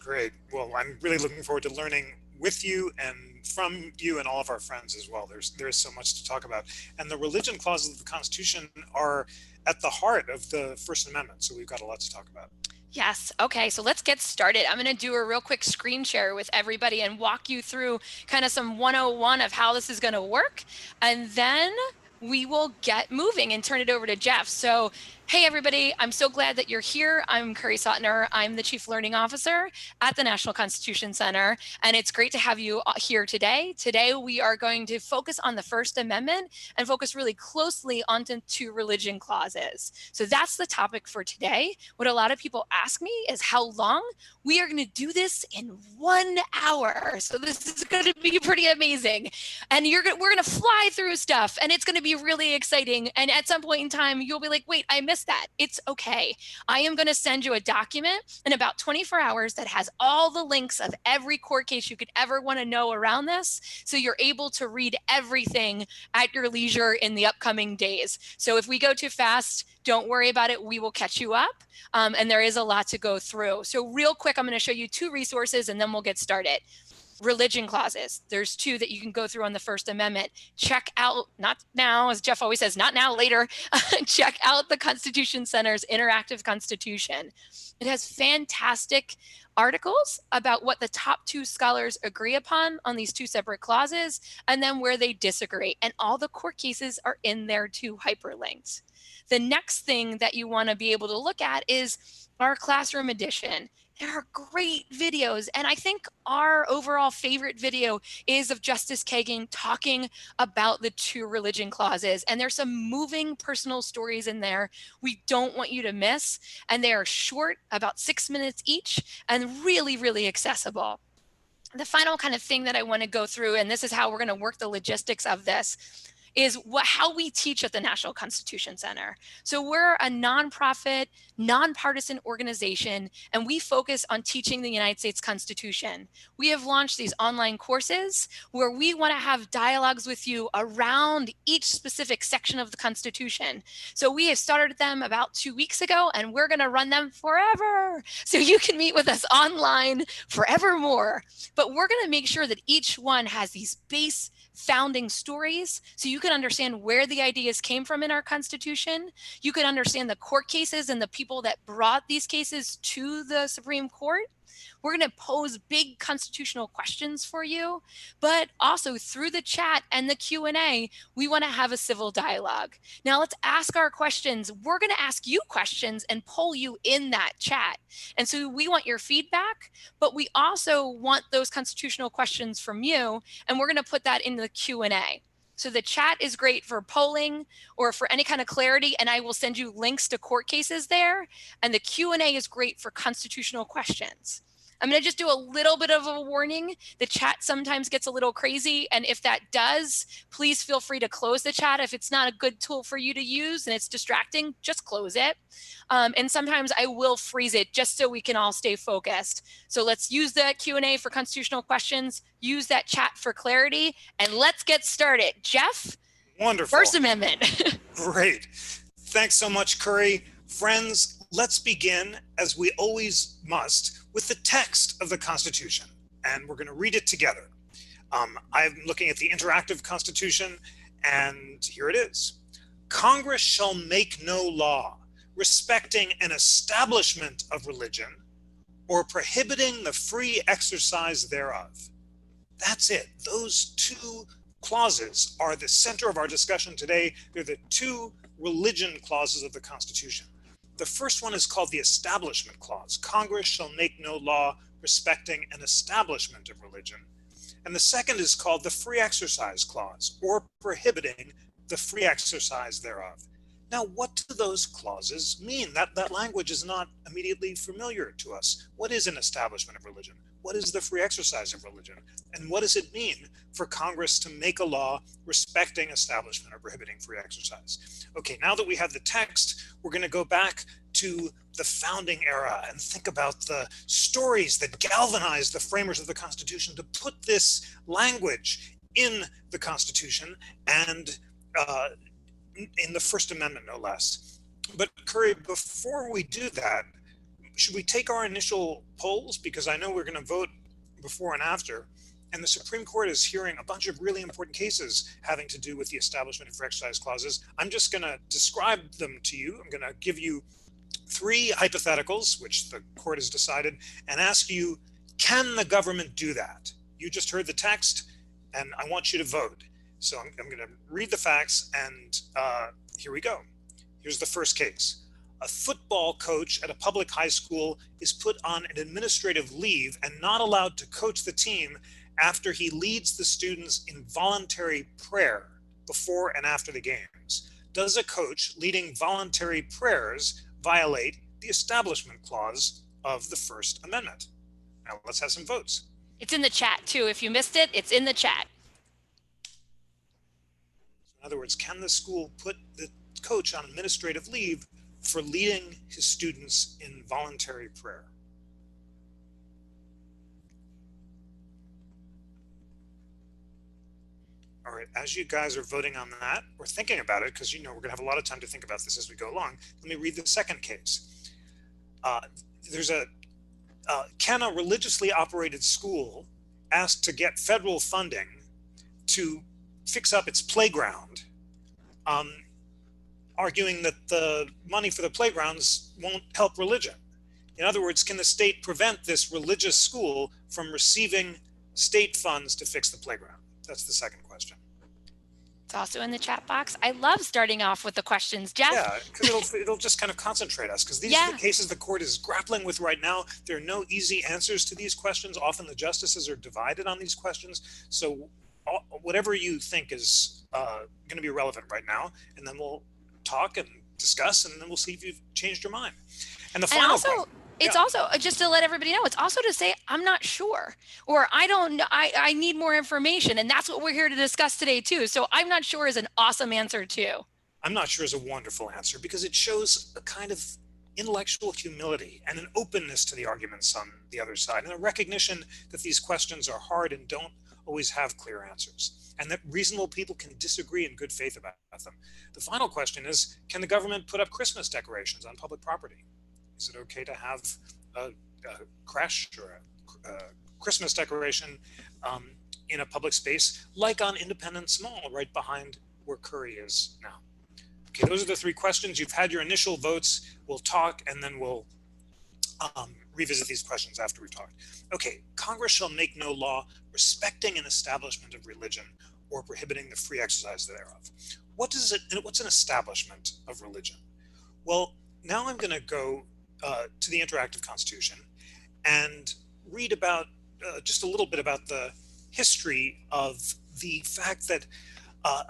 Great. Well, I'm really looking forward to learning with you and from you and all of our friends as well. There's so much to talk about. And the religion clauses of the Constitution are at the heart of the First Amendment. So we've got a lot to talk about. Yes. Okay. So let's get started. I'm going to do a real quick screen share with everybody and walk you through kind of some 101 of how this is going to work. And then we will get moving and turn it over to Jeff. So, hey, everybody, I'm so glad that you're here. I'm Kerry Sautner. I'm the Chief Learning Officer at the National Constitution Center, and it's great to have you here today. Today, we are going to focus on the First Amendment and focus really closely onto two religion clauses. So that's the topic for today. What a lot of people ask me is how long? We are going to do this in 1 hour. So this is going to be pretty amazing. And we're going to fly through stuff, and it's going to be really exciting. And at some point in time, you'll be like, wait, I missed that. It's okay. I am going to send you a document in about 24 hours that has all the links of every court case you could ever want to know around this. So you're able to read everything at your leisure in the upcoming days. So if we go too fast, don't worry about it. We will catch you up. And there is a lot to go through. So real quick, I'm going to show you two resources and then we'll get started. Religion clauses. There's two that you can go through on the First Amendment. Check out, not now, as Jeff always says, not now, later. Check out the Constitution Center's Interactive Constitution. It has fantastic articles about what the top two scholars agree upon on these two separate clauses, and then where they disagree. And all the court cases are in there too, hyperlinked. The next thing that you want to be able to look at is our classroom edition. There are great videos, and I think our overall favorite video is of Justice Kagan talking about the two religion clauses, and there's some moving personal stories in there we don't want you to miss, and they are short, about 6 minutes each, and really, really accessible. The final kind of thing that I want to go through, and this is how we're going to work the logistics of this, is how we teach at the National Constitution Center. So we're a nonprofit, nonpartisan organization, and we focus on teaching the United States Constitution. We have launched these online courses where we want to have dialogues with you around each specific section of the Constitution. So we have started them about 2 weeks ago, and we're going to run them forever. So you can meet with us online forevermore. But we're going to make sure that each one has these base founding stories so you can understand where the ideas came from in our Constitution. You can understand the court cases and the people that brought these cases to the Supreme Court. We're going to pose big constitutional questions for you, but also through the chat and the Q&A, we want to have a civil dialogue. Now let's ask our questions. We're going to ask you questions and poll you in that chat. And so we want your feedback, but we also want those constitutional questions from you, and we're going to put that in the Q&A. So the chat is great for polling or for any kind of clarity, and I will send you links to court cases there. And the Q&A is great for constitutional questions. I'm going to just do a little bit of a warning. The chat sometimes gets a little crazy, and if that does, please feel free to close the chat. If it's not a good tool for you to use and it's distracting, just close it. And sometimes I will freeze it just so we can all stay focused. So let's use the Q&A for constitutional questions, use that chat for clarity, and let's get started. Jeff? Wonderful. First Amendment. Great. Thanks so much, Kerry. Friends, let's begin, as we always must, with the text of the Constitution, and we're going to read it together. I'm looking at the Interactive Constitution, and here it is. Congress shall make no law respecting an establishment of religion or prohibiting the free exercise thereof. That's it. Those two clauses are the center of our discussion today. They're the two religion clauses of the Constitution. The first one is called the Establishment Clause. Congress shall make no law respecting an establishment of religion. And the second is called the Free Exercise Clause, or prohibiting the free exercise thereof. Now, what do those clauses mean? That language is not immediately familiar to us. What is an establishment of religion? What is the free exercise of religion? And what does it mean for Congress to make a law respecting establishment or prohibiting free exercise? Okay, now that we have the text, we're going to go back to the founding era and think about the stories that galvanized the framers of the Constitution to put this language in the Constitution and in the First Amendment, no less. But Kerry, before we do that, should we take our initial polls? Because I know we're going to vote before and after. And the Supreme Court is hearing a bunch of really important cases having to do with the establishment of free exercise clauses. I'm just going to describe them to you. I'm going to give you 3 hypotheticals, which the court has decided, and ask you, can the government do that? You just heard the text, and I want you to vote. So I'm going to read the facts, and here we go. Here's the first case. A football coach at a public high school is put on an administrative leave and not allowed to coach the team after he leads the students in voluntary prayer before and after the games. Does a coach leading voluntary prayers violate the Establishment Clause of the First Amendment? Now let's have some votes. It's in the chat too. If you missed it, it's in the chat. In other words, can the school put the coach on administrative leave for leading his students in voluntary prayer? All right, as you guys are voting on that, or thinking about it, because you know we're going to have a lot of time to think about this as we go along, let me read the second case. Can a religiously operated school ask to get federal funding to fix up its playground, arguing that the money for the playgrounds won't help religion? In other words, can the state prevent this religious school from receiving state funds to fix the playground? That's the second question. It's also in the chat box. I love starting off with the questions, Jeff. Yeah, because it'll just kind of concentrate us, because these are the cases the court is grappling with right now. There are no easy answers to these questions. Often the justices are divided on these questions. So whatever you think is going to be relevant right now, and then we'll talk and discuss, and then we'll see if you've changed your mind. And the final question. It's also, just to let everybody know, it's also to say, I'm not sure, or I don't know, I need more information. And that's what we're here to discuss today too. So I'm not sure is an awesome answer too. I'm not sure is a wonderful answer, because it shows a kind of intellectual humility and an openness to the arguments on the other side, and a recognition that these questions are hard and don't always have clear answers, and that reasonable people can disagree in good faith about them. The final question is, can the government put up Christmas decorations on public property? Is it okay to have a creche or a Christmas decoration in a public space, like on Independence Mall, right behind where Kerry is now? Okay, those are the 3 questions. You've had your initial votes. We'll talk, and then we'll revisit these questions after we've talked. Okay, Congress shall make no law respecting an establishment of religion or prohibiting the free exercise thereof. What's an establishment of religion? Well, now I'm going to go to the Interactive Constitution and read about just a little bit about the history of the fact that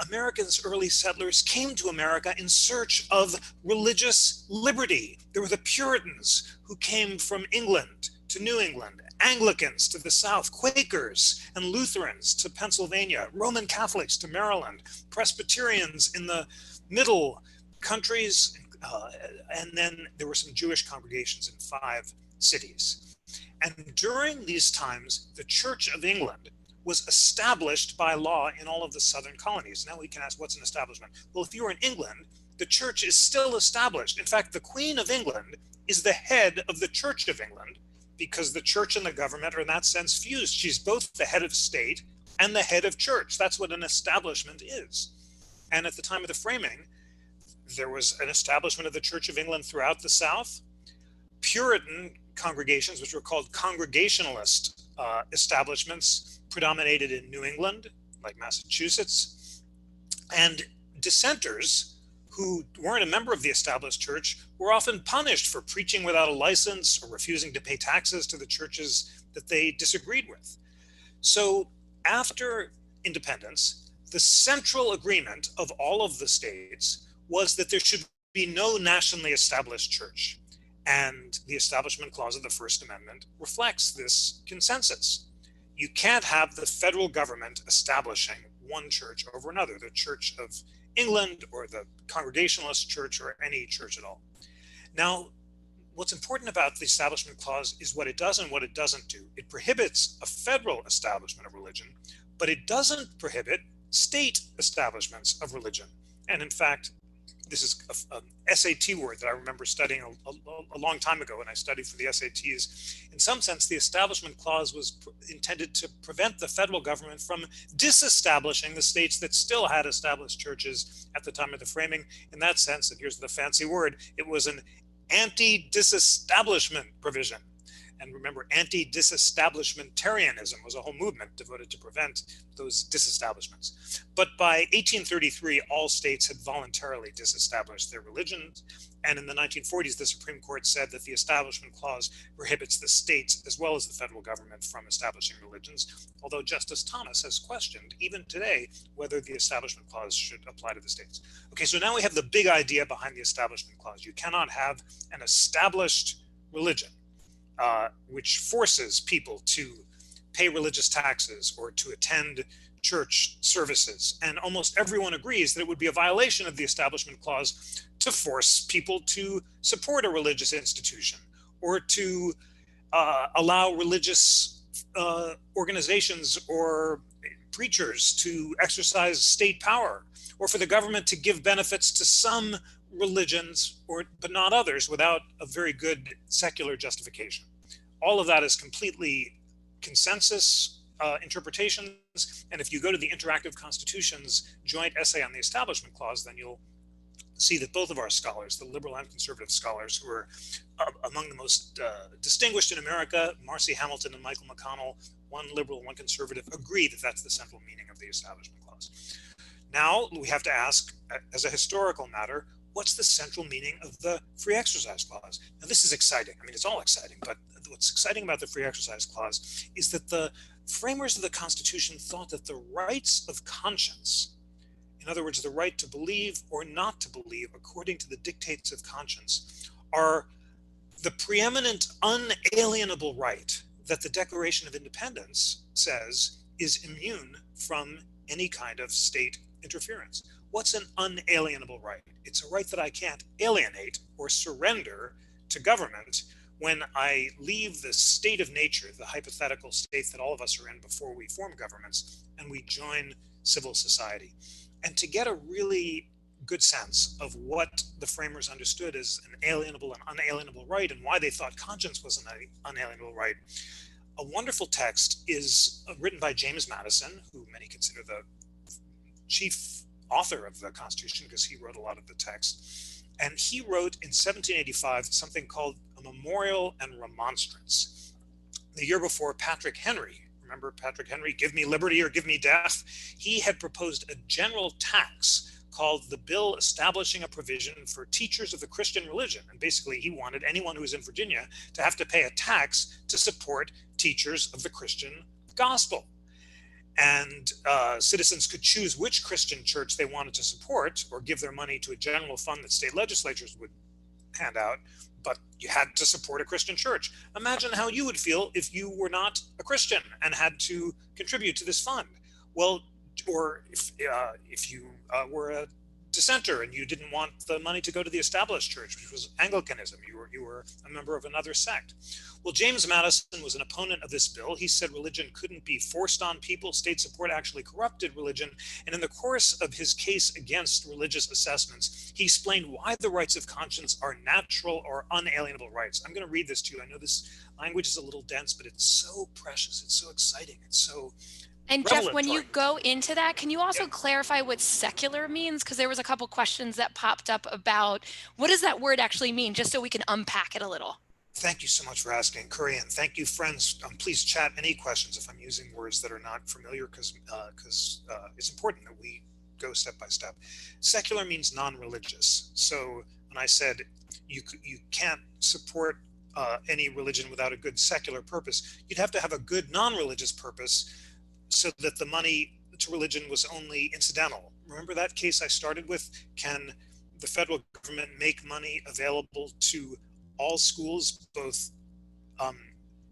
Americans, early settlers, came to America in search of religious liberty. There were the Puritans who came from England to New England, Anglicans to the South, Quakers and Lutherans to Pennsylvania, Roman Catholics to Maryland, Presbyterians in the middle countries, and then there were some Jewish congregations in 5 cities. And during these times, the Church of England was established by law in all of the southern colonies. Now we can ask, what's an establishment? Well, if you were in England, the church is still established. In fact, the Queen of England is the head of the Church of England, because the church and the government are in that sense fused. She's both the head of state and the head of church. That's what an establishment is. And at the time of the framing, there was an establishment of the Church of England throughout the South. Puritan congregations, which were called Congregationalist establishments, predominated in New England, like Massachusetts. And dissenters, who weren't a member of the established church, were often punished for preaching without a license or refusing to pay taxes to the churches that they disagreed with. So after independence, the central agreement of all of the states was that there should be no nationally established church. And the Establishment Clause of the First Amendment reflects this consensus. You can't have the federal government establishing one church over another, the Church of England or the Congregationalist Church or any church at all. Now, what's important about the Establishment Clause is what it does and what it doesn't do. It prohibits a federal establishment of religion, but it doesn't prohibit state establishments of religion. And in fact, this is a SAT word that I remember studying a long time ago when I studied for the SATs. In some sense, the Establishment Clause was intended to prevent the federal government from disestablishing the states that still had established churches at the time of the framing. In that sense, and here's the fancy word, it was an anti-disestablishment provision. And remember, anti-disestablishmentarianism was a whole movement devoted to prevent those disestablishments. But by 1833, all states had voluntarily disestablished their religions. And in the 1940s, the Supreme Court said that the Establishment Clause prohibits the states as well as the federal government from establishing religions, although Justice Thomas has questioned, even today, whether the Establishment Clause should apply to the states. Okay, so now we have the big idea behind the Establishment Clause. You cannot have an established religion which forces people to pay religious taxes or to attend church services. And almost everyone agrees that it would be a violation of the Establishment Clause to force people to support a religious institution or to allow religious organizations or preachers to exercise state power, or for the government to give benefits to some religions but not others without a very good secular justification. All of that is completely consensus interpretations. And if you go to the Interactive Constitutions joint essay on the Establishment Clause, then you'll see that both of our scholars, the liberal and conservative scholars who are among the most distinguished in America, Marcy Hamilton and Michael McConnell, one liberal, one conservative, agree that that's the central meaning of the Establishment Clause. Now we have to ask, as a historical matter, what's the central meaning of the Free Exercise Clause? Now, this is exciting. I mean, it's all exciting, but what's exciting about the Free Exercise Clause is that the framers of the Constitution thought that the rights of conscience, in other words, the right to believe or not to believe according to the dictates of conscience, are the preeminent unalienable right that the Declaration of Independence says is immune from any kind of state interference. What's an unalienable right? It's a right that I can't alienate or surrender to government when I leave the state of nature, the hypothetical state that all of us are in before we form governments, and we join civil society. And to get a really good sense of what the framers understood as an alienable and unalienable right and why they thought conscience was an unalienable right, a wonderful text is written by James Madison, who many consider the chief author of the Constitution because he wrote a lot of the text. And he wrote in 1785 something called a Memorial and Remonstrance. The year before, Patrick Henry, remember Patrick Henry, give me liberty or give me death? He had proposed a general tax called the Bill Establishing a Provision for Teachers of the Christian Religion. And basically he wanted anyone who was in Virginia to have to pay a tax to support teachers of the Christian gospel. And citizens could choose which Christian church they wanted to support or give their money to a general fund that state legislatures would hand out, but you had to support a Christian church. Imagine how you would feel if you were not a Christian and had to contribute to this fund. Well, or if you were a dissenter and you didn't want the money to go to the established church, which was Anglicanism, you were a member of another sect. Well, James Madison was an opponent of this bill. He said religion couldn't be forced on people. State support actually corrupted religion. And in the course of his case against religious assessments, he explained why the rights of conscience are natural or unalienable rights. I'm going to read this to you. I know this language is a little dense, but it's so precious. It's so exciting. It's so And Jeff, when you go into that, can you also clarify what secular means? Because there was a couple questions that popped up about what does that word actually mean, just so we can unpack it a little. Thank you so much for asking, Kerry, and thank you, friends. Please chat any questions if I'm using words that are not familiar, because it's important that we go step by step. Secular means non-religious. So when I said you can't support any religion without a good secular purpose, you'd have to have a good non-religious purpose so that the money to religion was only incidental. Remember that case I started with? Can the federal government make money available to all schools, both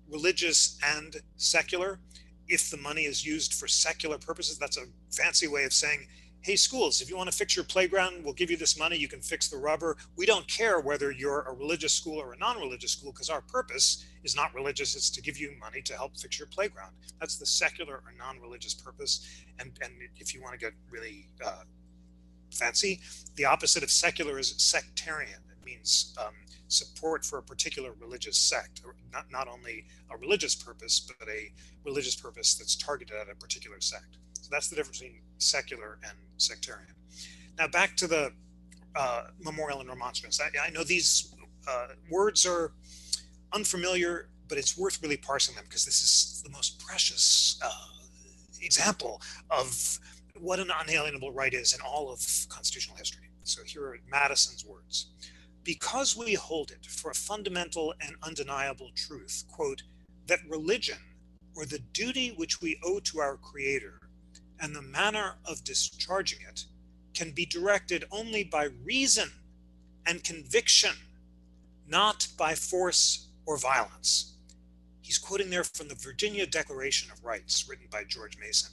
religious and secular, if the money is used for secular purposes? That's a fancy way of saying, hey, schools, if you want to fix your playground, we'll give you this money, you can fix the rubber. We don't care whether you're a religious school or a non-religious school, because our purpose is not religious, it's to give you money to help fix your playground. That's the secular or non-religious purpose. And if you want to get really fancy. The opposite of secular is sectarian. It means support for a particular religious sect, or not only a religious purpose, but a religious purpose that's targeted at a particular sect. So that's the difference between secular and sectarian. Now back to the memorial and remonstrance. I know these words are unfamiliar, but it's worth really parsing them because this is the most precious example of what an unalienable right is in all of constitutional history. So here are Madison's words. Because we hold it for a fundamental and undeniable truth, quote, that religion, or the duty which we owe to our Creator, and the manner of discharging it, can be directed only by reason and conviction, not by force or violence. He's quoting there from the Virginia Declaration of Rights, written by George Mason.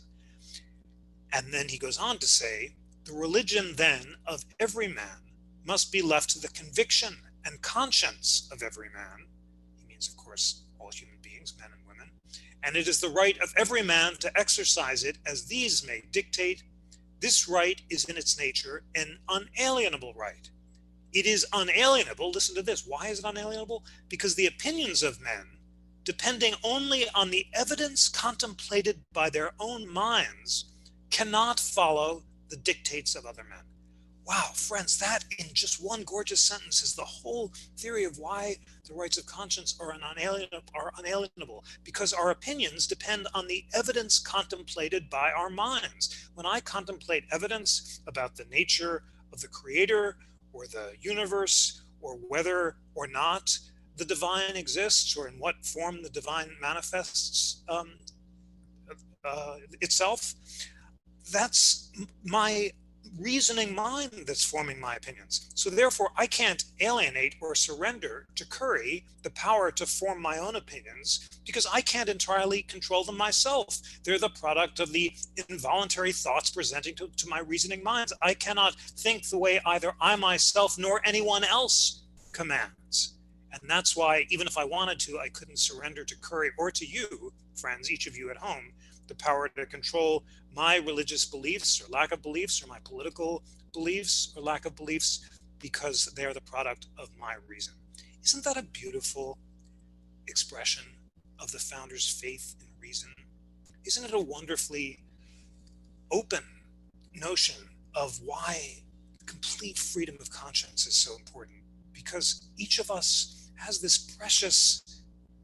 And then he goes on to say, the religion then of every man must be left to the conviction and conscience of every man. He means, of course, all human beings, men and women. And it is the right of every man to exercise it as these may dictate. This right is in its nature an unalienable right. It is unalienable. Listen to this. Why is it unalienable? Because the opinions of men, depending only on the evidence contemplated by their own minds, cannot follow the dictates of other men. Wow, friends, that in just one gorgeous sentence is the whole theory of why the rights of conscience are unalienable, because our opinions depend on the evidence contemplated by our minds. When I contemplate evidence about the nature of the Creator or the universe, or whether or not the divine exists, or in what form the divine manifests itself, that's my reasoning mind that's forming my opinions. So therefore, I can't alienate or surrender to Curry the power to form my own opinions, because I can't entirely control them myself. They're the product of the involuntary thoughts presenting to my reasoning minds. I cannot think the way either I myself nor anyone else commands. And that's why, even if I wanted to, I couldn't surrender to Curry or to you, friends, each of you at home, the power to control my religious beliefs or lack of beliefs, or my political beliefs or lack of beliefs, because they are the product of my reason. Isn't that a beautiful expression of the founders' faith in reason? Isn't it a wonderfully open notion of why complete freedom of conscience is so important? Because each of us has this precious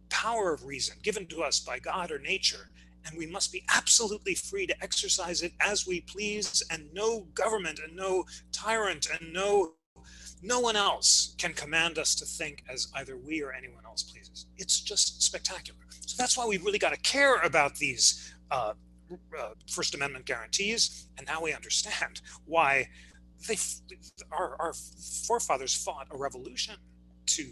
power of reason given to us by God or nature, and we must be absolutely free to exercise it as we please, and no government and no tyrant and no one else can command us to think as either we or anyone else pleases. It's just spectacular. So that's why we've really got to care about these First Amendment guarantees, and now we understand why our forefathers fought a revolution to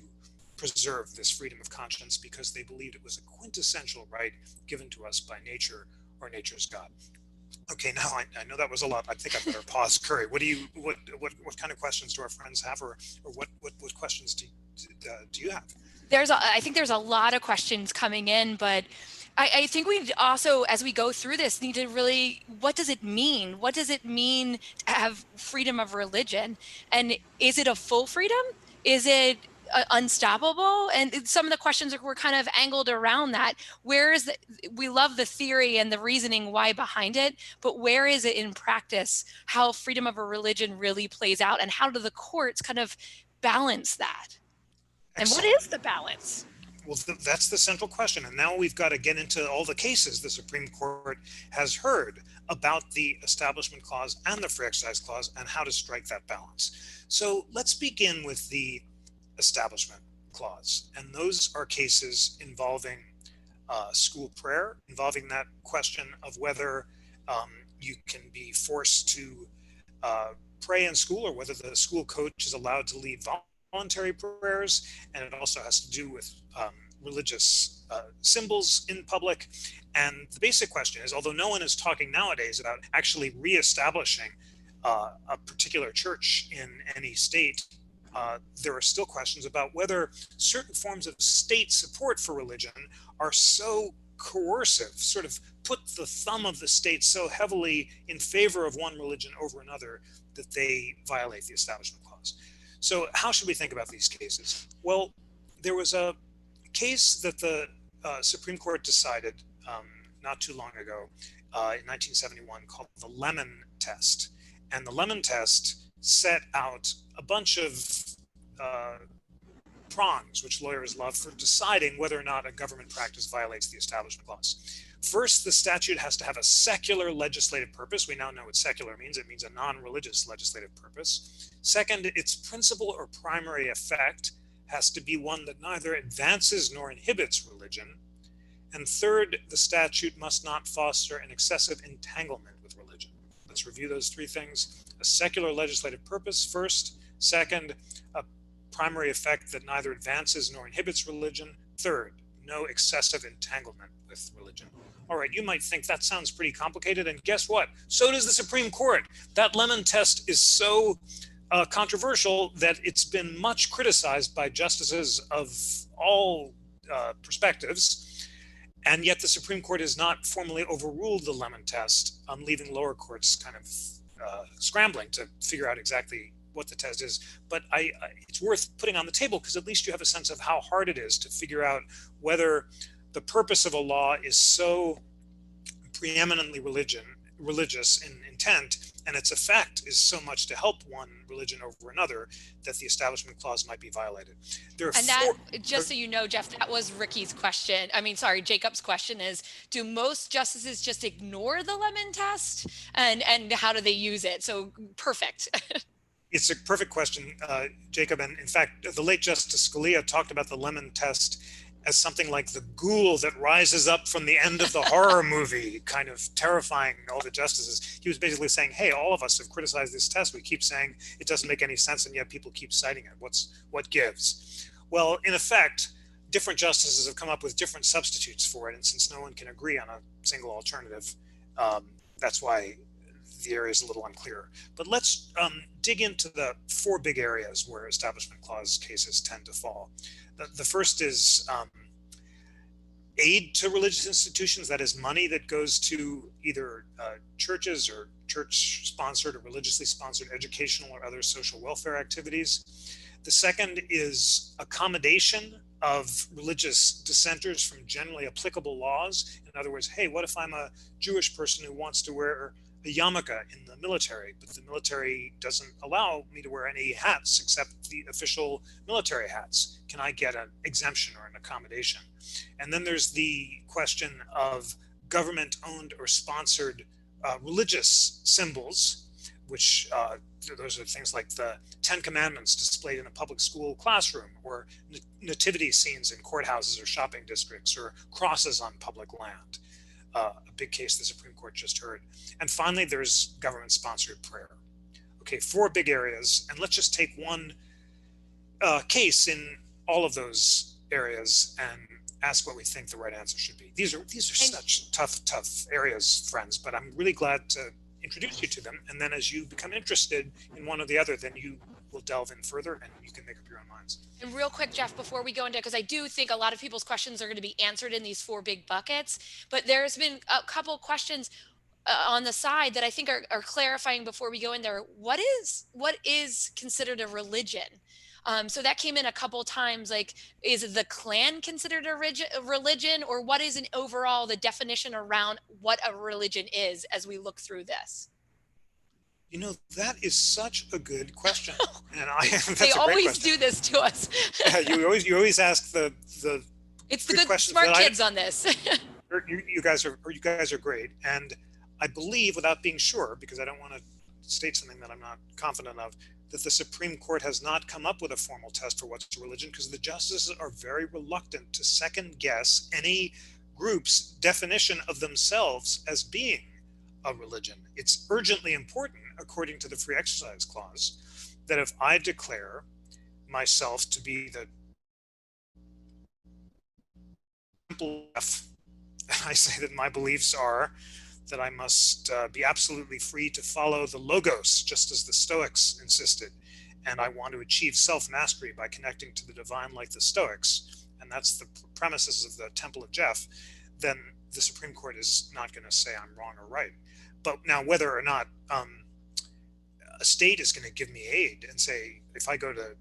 preserve this freedom of conscience, because they believed it was a quintessential right given to us by nature or nature's God. Okay, now I know that was a lot. I think I better pause. Curry, what kind of questions do our friends have, or what questions do you have? I think there's a lot of questions coming in, but I think we also, as we go through this, need to really, what does it mean? What does it mean to have freedom of religion? And is it a full freedom? Is it unstoppable? And some of the questions were kind of angled around that. We love the theory and the reasoning why behind it, but where is it in practice, how freedom of a religion really plays out, and how do the courts kind of balance that? Excellent. And what is the balance? Well, that's the central question. And now we've got to get into all the cases the Supreme Court has heard about the Establishment Clause and the Free Exercise Clause, and how to strike that balance. So let's begin with the Establishment Clause. And those are cases involving school prayer, involving that question of whether you can be forced to pray in school, or whether the school coach is allowed to lead voluntary prayers. And it also has to do with religious symbols in public. And the basic question is, although no one is talking nowadays about actually reestablishing a particular church in any state, there are still questions about whether certain forms of state support for religion are so coercive, sort of put the thumb of the state so heavily in favor of one religion over another that they violate the Establishment Clause. So how should we think about these cases? Well, there was a case that the Supreme Court decided not too long ago in 1971 called the Lemon Test. And the Lemon Test set out a bunch of prongs, which lawyers love, for deciding whether or not a government practice violates the Establishment Clause. First, the statute has to have a secular legislative purpose. We now know what secular means. It means a non-religious legislative purpose. Second, its principal or primary effect has to be one that neither advances nor inhibits religion. And third, the statute must not foster an excessive entanglement with religion. Let's review those three things. A secular legislative purpose first. Second, a primary effect that neither advances nor inhibits religion. Third, no excessive entanglement with religion. All right, you might think that sounds pretty complicated, and guess what? So does the Supreme Court. That Lemon Test is so controversial that it's been much criticized by justices of all perspectives, and yet the Supreme Court has not formally overruled the Lemon Test, leaving lower courts kind of scrambling to figure out exactly what the test is. But it's worth putting on the table because at least you have a sense of how hard it is to figure out whether the purpose of a law is so preeminently religious in intent, and its effect is so much to help one religion over another, that the Establishment Clause might be violated. Just so you know, Jeff, that was Ricky's question. Jacob's question is, do most justices just ignore the Lemon Test, and how do they use it? So perfect. It's a perfect question, Jacob. And in fact, the late Justice Scalia talked about the Lemon Test as something like the ghoul that rises up from the end of the horror movie, kind of terrifying all the justices. He was basically saying, hey, all of us have criticized this test. We keep saying it doesn't make any sense, and yet people keep citing it. What gives? Well, in effect, different justices have come up with different substitutes for it. And since no one can agree on a single alternative, that's why the area is a little unclear. But let's dig into the four big areas where Establishment Clause cases tend to fall. The first is aid to religious institutions, that is money that goes to either churches or church-sponsored or religiously sponsored educational or other social welfare activities. The second is accommodation of religious dissenters from generally applicable laws. In other words, hey, what if I'm a Jewish person who wants to wear a yarmulke in the military, but the military doesn't allow me to wear any hats except the official military hats? Can I get an exemption or an accommodation? And then there's the question of government-owned or sponsored religious symbols, which those are things like the Ten Commandments displayed in a public school classroom, or nativity scenes in courthouses or shopping districts, or crosses on public land. A big case the Supreme Court just heard. And finally, there's government-sponsored prayer. Okay, four big areas, and let's just take one case in all of those areas and ask what we think the right answer should be. These are such tough areas, friends, but I'm really glad to introduce you to them. And then as you become interested in one or the other, then you will delve in further and you can make up your own minds. And real quick, Jeff, before we go into, because I do think a lot of people's questions are going to be answered in these four big buckets, but there's been a couple questions on the side that I think are clarifying before we go in there. What is considered a religion? So that came in a couple times, like, is the Klan considered a religion, or what is overall the definition around what a religion is as we look through this? You know, that is such a good question. And they always do this to us. Yeah, you always ask the it's the good smart kids on this. you guys are great. And I believe, without being sure, because I don't want to state something that I'm not confident of, that the Supreme Court has not come up with a formal test for what's a religion, because the justices are very reluctant to second guess any group's definition of themselves as being a religion. It's urgently important, according to the Free Exercise Clause, that if I declare myself to be the temple of, and I say that my beliefs are that I must be absolutely free to follow the logos, just as the Stoics insisted, and I want to achieve self-mastery by connecting to the divine like the Stoics, and that's the premises of the Temple of Jeff, then the Supreme Court is not going to say I'm wrong or right. But now, whether or not a state is going to give me aid and say, if I go to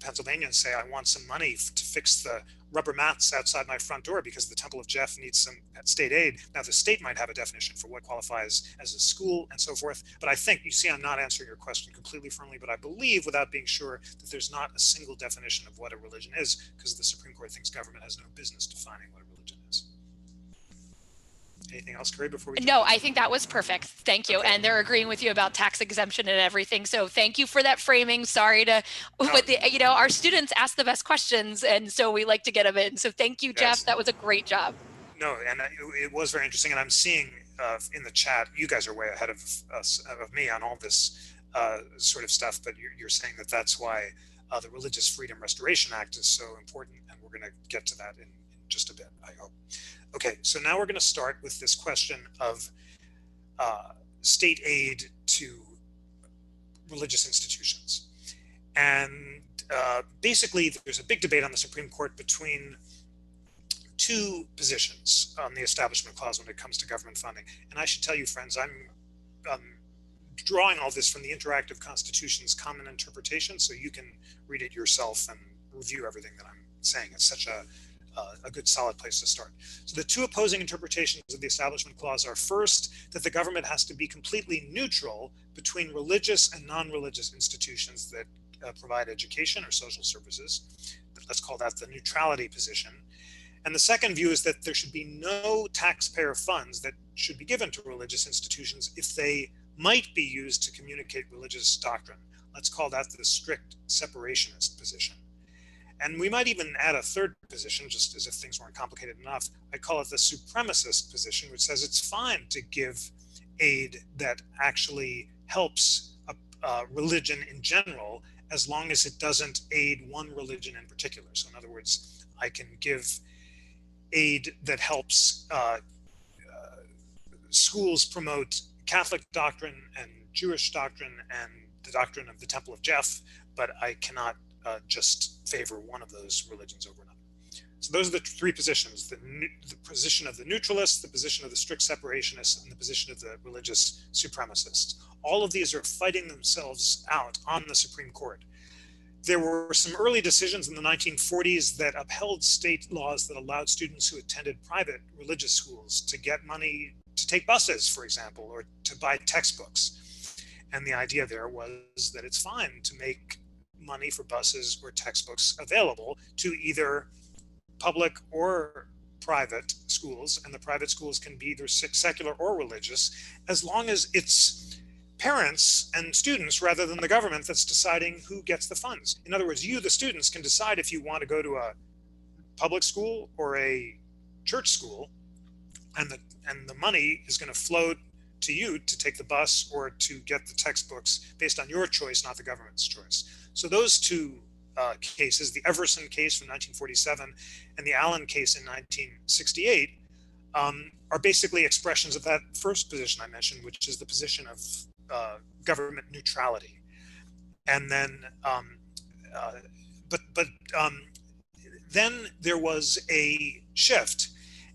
Pennsylvania and say I want some money to fix the rubber mats outside my front door because the Temple of Jeff needs some state aid. Now the state might have a definition for what qualifies as a school and so forth. But I think, you see, I'm not answering your question completely firmly, but I believe, without being sure, that there's not a single definition of what a religion is, because the Supreme Court thinks government has no business defining what a religion is. Anything else, Kerry, before we No, I think that was perfect. Thank you. Okay. And they're agreeing with you about tax exemption and everything. So thank you for that framing. Sorry to, but our students ask the best questions, and so we like to get them in. So thank you, Jeff. That was a great job. No, and it was very interesting. And I'm seeing in the chat, you guys are way ahead of us, of me on all this sort of stuff, but you're saying that that's why the Religious Freedom Restoration Act is so important, and we're going to get to that in just a bit, I hope. Okay, so now we're going to start with this question of state aid to religious institutions. And basically, there's a big debate on the Supreme Court between two positions on the Establishment Clause when it comes to government funding. And I should tell you, friends, I'm drawing all this from the Interactive Constitution's Common Interpretation, so you can read it yourself and review everything that I'm saying. It's such a good solid place to start. So the two opposing interpretations of the Establishment Clause are, first, that the government has to be completely neutral between religious and non-religious institutions that provide education or social services. Let's call that the neutrality position. And the second view is that there should be no taxpayer funds that should be given to religious institutions if they might be used to communicate religious doctrine. Let's call that the strict separationist position. And we might even add a third position, just as if things weren't complicated enough. I call it the supremacist position, which says it's fine to give aid that actually helps religion in general, as long as it doesn't aid one religion in particular. So in other words, I can give aid that helps schools promote Catholic doctrine and Jewish doctrine and the doctrine of the Temple of Jeff, but I cannot just favor one of those religions over another. So those are the three positions: the position of the neutralists, the position of the strict separationists, and the position of the religious supremacists. All of these are fighting themselves out on the Supreme Court. There were some early decisions in the 1940s that upheld state laws that allowed students who attended private religious schools to get money to take buses, for example, or to buy textbooks. And the idea there was that it's fine to make money for buses or textbooks available to either public or private schools, and the private schools can be either secular or religious, as long as it's parents and students rather than the government that's deciding who gets the funds. In other words, you, the students, can decide if you want to go to a public school or a church school, and the money is going to flow to you to take the bus or to get the textbooks based on your choice, not the government's choice. So those two cases, the Everson case from 1947 and the Allen case in 1968, are basically expressions of that first position I mentioned, which is the position of government neutrality. And then, then there was a shift.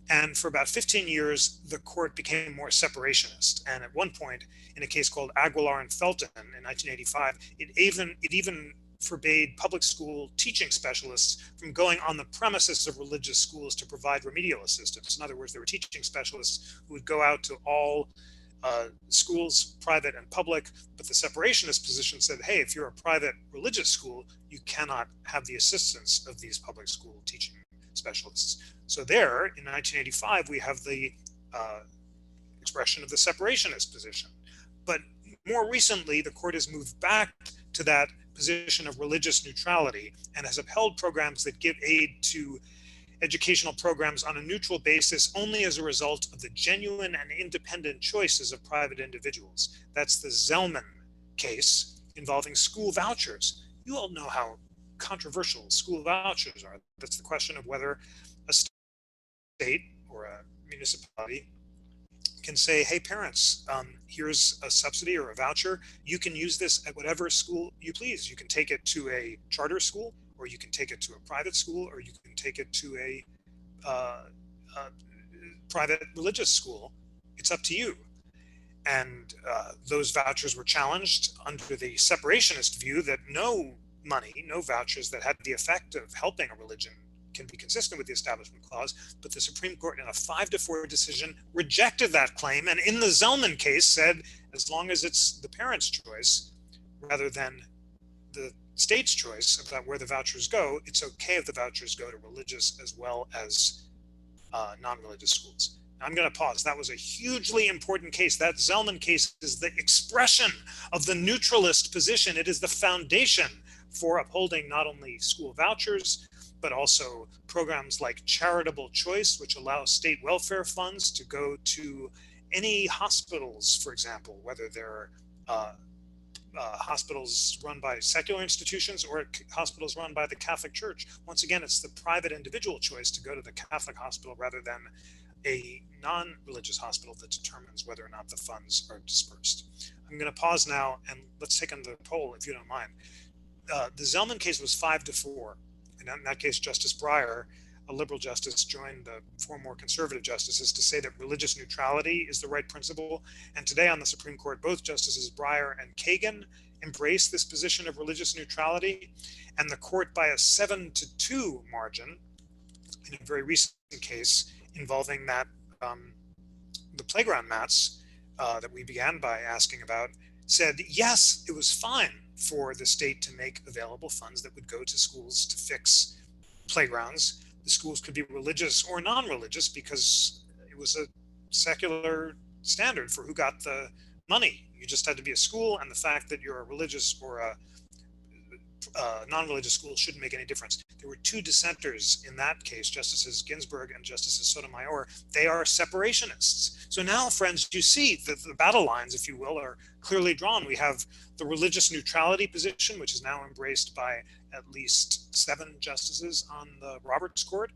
And for about 15 years, the court became more separationist. And at one point, in a case called Aguilar and Felton in 1985, it even forbade public school teaching specialists from going on the premises of religious schools to provide remedial assistance. In other words, there were teaching specialists who would go out to all schools, private and public, but the separationist position said, hey, if you're a private religious school, you cannot have the assistance of these public school teaching specialists. So there, in 1985, we have the expression of the separationist position. But more recently, the court has moved back to that position of religious neutrality and has upheld programs that give aid to educational programs on a neutral basis only as a result of the genuine and independent choices of private individuals. That's the Zellman case involving school vouchers. You all know how controversial school vouchers are. That's the question of whether a state or a municipality can say, hey, parents, here's a subsidy or a voucher. You can use this at whatever school you please. You can take it to a charter school, or you can take it to a private school, or you can take it to a private religious school, it's up to you. And those vouchers were challenged under the separationist view that no money, no vouchers that had the effect of helping a religion can be consistent with the Establishment Clause. But the Supreme Court, in a 5-4 decision, rejected that claim, and in the Zellman case said, as long as it's the parent's choice rather than the state's choice about where the vouchers go, it's okay if the vouchers go to religious as well as non-religious schools. I'm going to pause. That was a hugely important case. That Zellman case is the expression of the neutralist position. It is the foundation for upholding not only school vouchers, but also programs like charitable choice, which allow state welfare funds to go to any hospitals, for example, whether they're hospitals run by secular institutions or hospitals run by the Catholic Church. Once again, it's the private individual choice to go to the Catholic hospital rather than a non-religious hospital that determines whether or not the funds are dispersed. I'm going to pause now and let's take on the poll, if you don't mind. The Zellman case was 5-4. And in that case, Justice Breyer, a liberal justice, joined the 4 more conservative justices to say that religious neutrality is the right principle. And today on the Supreme Court, both Justices Breyer and Kagan embrace this position of religious neutrality. And the court, by a 7-2 margin, in a very recent case involving that the playground mats that we began by asking about, said, yes, it was fine for the state to make available funds that would go to schools to fix playgrounds. The schools could be religious or non-religious because it was a secular standard for who got the money. You just had to be a school, and the fact that you're a religious or a non-religious school shouldn't make any difference. There were 2 dissenters in that case, Justices Ginsburg and Justices Sotomayor. They are separationists. So now, friends, you see that the battle lines, if you will, are clearly drawn. We have the religious neutrality position, which is now embraced by at least 7 justices on the Roberts Court,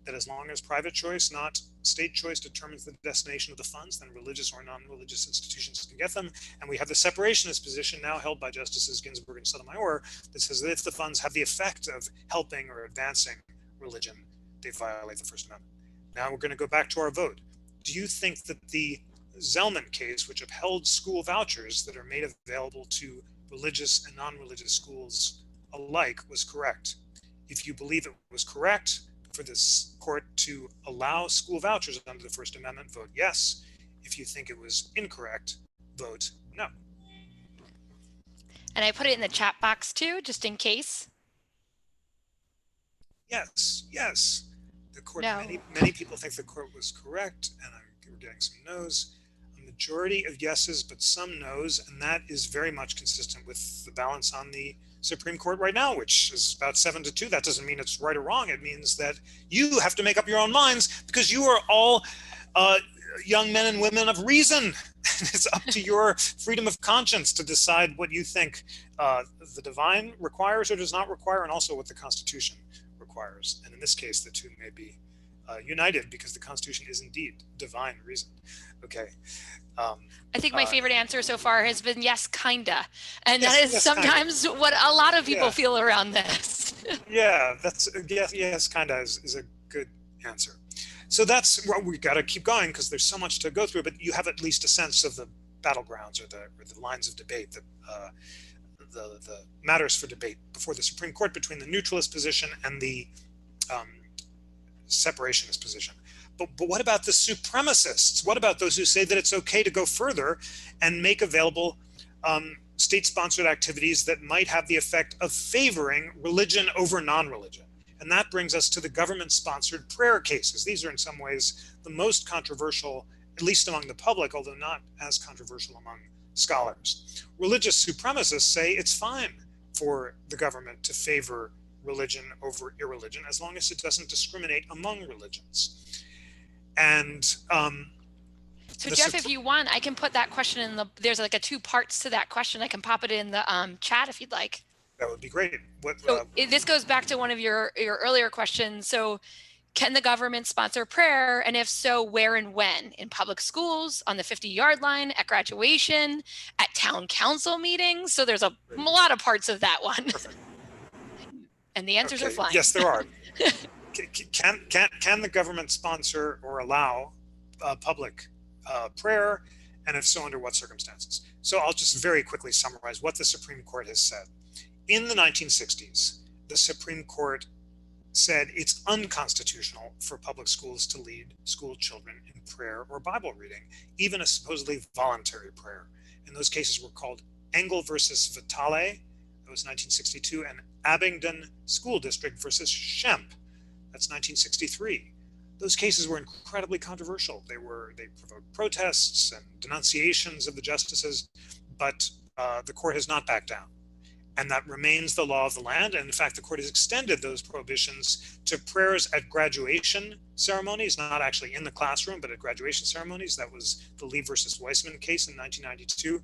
that as long as private choice, not state choice, determines the destination of the funds, then religious or non-religious institutions can get them. And we have the separationist position now held by Justices Ginsburg and Sotomayor that says that if the funds have the effect of helping or advancing religion, they violate the First Amendment. Now we're going to go back to our vote. Do you think that the Zellman case, which upheld school vouchers that are made available to religious and non-religious schools alike, was correct? If you believe it was correct for this court to allow school vouchers under the First Amendment, vote yes. If you think it was incorrect, vote no. And I put it in the chat box too, just in case. Yes, yes. The court, No. many people think the court was correct, and we're getting some no's. A majority of yeses, but some no's, and that is very much consistent with the balance on the Supreme Court right now, which is about 7-2. That doesn't mean it's right or wrong. It means that you have to make up your own minds because you are all young men and women of reason. It's up to your freedom of conscience to decide what you think the divine requires or does not require, and also what the Constitution requires. And in this case, the two may be united because the Constitution is indeed divine reason. Okay. I think my favorite answer so far has been yes, kinda. And yes, that is yes, sometimes kinda. What a lot of people feel around this. Yeah, that's yes, kinda is a good answer. So that's what we got to keep going because there's so much to go through, but you have at least a sense of the battlegrounds or the lines of debate, the matters for debate before the Supreme Court between the neutralist position and the separationist position. But what about the supremacists? What about those who say that it's okay to go further and make available state-sponsored activities that might have the effect of favoring religion over non-religion? And that brings us to the government-sponsored prayer cases. These are in some ways the most controversial, at least among the public, although not as controversial among scholars. Religious supremacists say it's fine for the government to favor religion over irreligion as long as it doesn't discriminate among religions. And so Jeff, if you want, I can put that question in there's like 2 parts to that question. I can pop it in the chat if you'd like. That would be great. This goes back to one of your earlier questions. So can the government sponsor prayer? And if so, where and when? In public schools, on the 50-yard line, at graduation, at town council meetings? So there's a lot of parts of that one. Perfect. And the answers are flying. Yes, there are. Can the government sponsor or allow public prayer, and if so, under what circumstances. So I'll just very quickly summarize what the Supreme Court has said. In the 1960s, the Supreme Court said it's unconstitutional for public schools to lead school children in prayer or Bible reading, even a supposedly voluntary prayer. And those cases were called Engel versus Vitale, that was 1962, and Abingdon School District versus Schempp, that's 1963. Those cases were incredibly controversial. They provoked protests and denunciations of the justices, but the court has not backed down. And that remains the law of the land. And in fact, the court has extended those prohibitions to prayers at graduation ceremonies, not actually in the classroom, but at graduation ceremonies. That was the Lee versus Weissman case in 1992,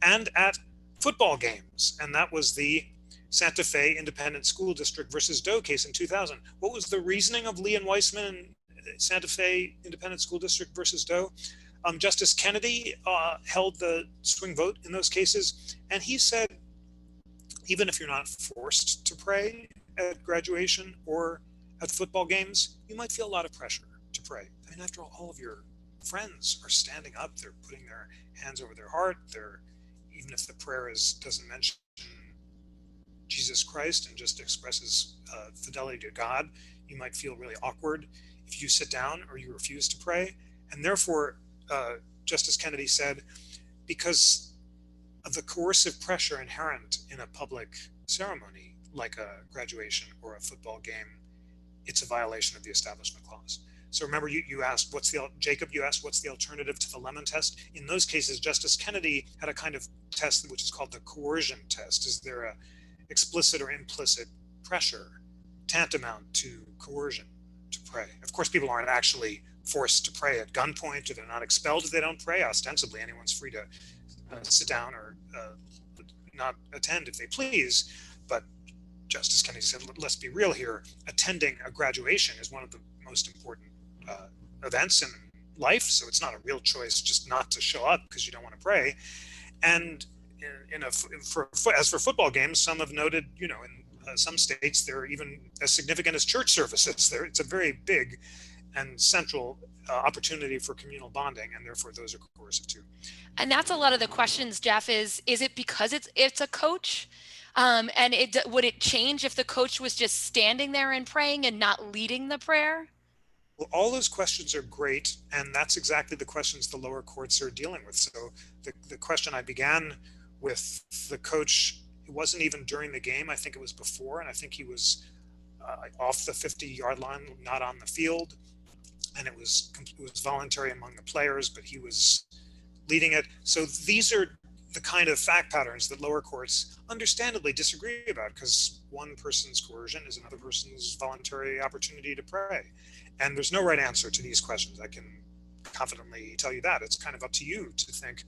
and at football games. And that was the Santa Fe Independent School District versus Doe case in 2000. What was the reasoning of Lee and Weissman and Santa Fe Independent School District versus Doe? Justice Kennedy held the swing vote in those cases, and he said, even if you're not forced to pray at graduation or at football games, you might feel a lot of pressure to pray. I mean, after all of your friends are standing up, they're putting their hands over their heart, even if the prayer doesn't mention Jesus Christ and just expresses fidelity to God, you might feel really awkward if you sit down or you refuse to pray. And therefore, Justice Kennedy said, because of the coercive pressure inherent in a public ceremony like a graduation or a football game, it's a violation of the Establishment Clause. So remember, you asked, Jacob, you asked what's the alternative to the Lemon test? In those cases, Justice Kennedy had a kind of test which is called the coercion test. Is there a explicit or implicit pressure tantamount to coercion to pray? Of course, people aren't actually forced to pray at gunpoint, or they're not expelled if they don't pray. Ostensibly, anyone's free to sit down or not attend if they please. But Justice Kennedy said, let's be real here. Attending a graduation is one of the most important events in life. So it's not a real choice just not to show up because you don't want to pray. And as for football games, some have noted, in some states, they're even as significant as church services. It's a very big and central opportunity for communal bonding, and therefore those are coercive too. And that's a lot of the questions, Jeff, is it because it's a coach? And would it change if the coach was just standing there and praying and not leading the prayer? Well, all those questions are great, and that's exactly the questions the lower courts are dealing with. So the question I began with the coach, it wasn't even during the game. I think it was before, and I think he was off the 50-yard line, not on the field. And it was voluntary among the players, but he was leading it. So these are the kind of fact patterns that lower courts understandably disagree about, because one person's coercion is another person's voluntary opportunity to pray. And there's no right answer to these questions. I can confidently tell you that. It's kind of up to you to think,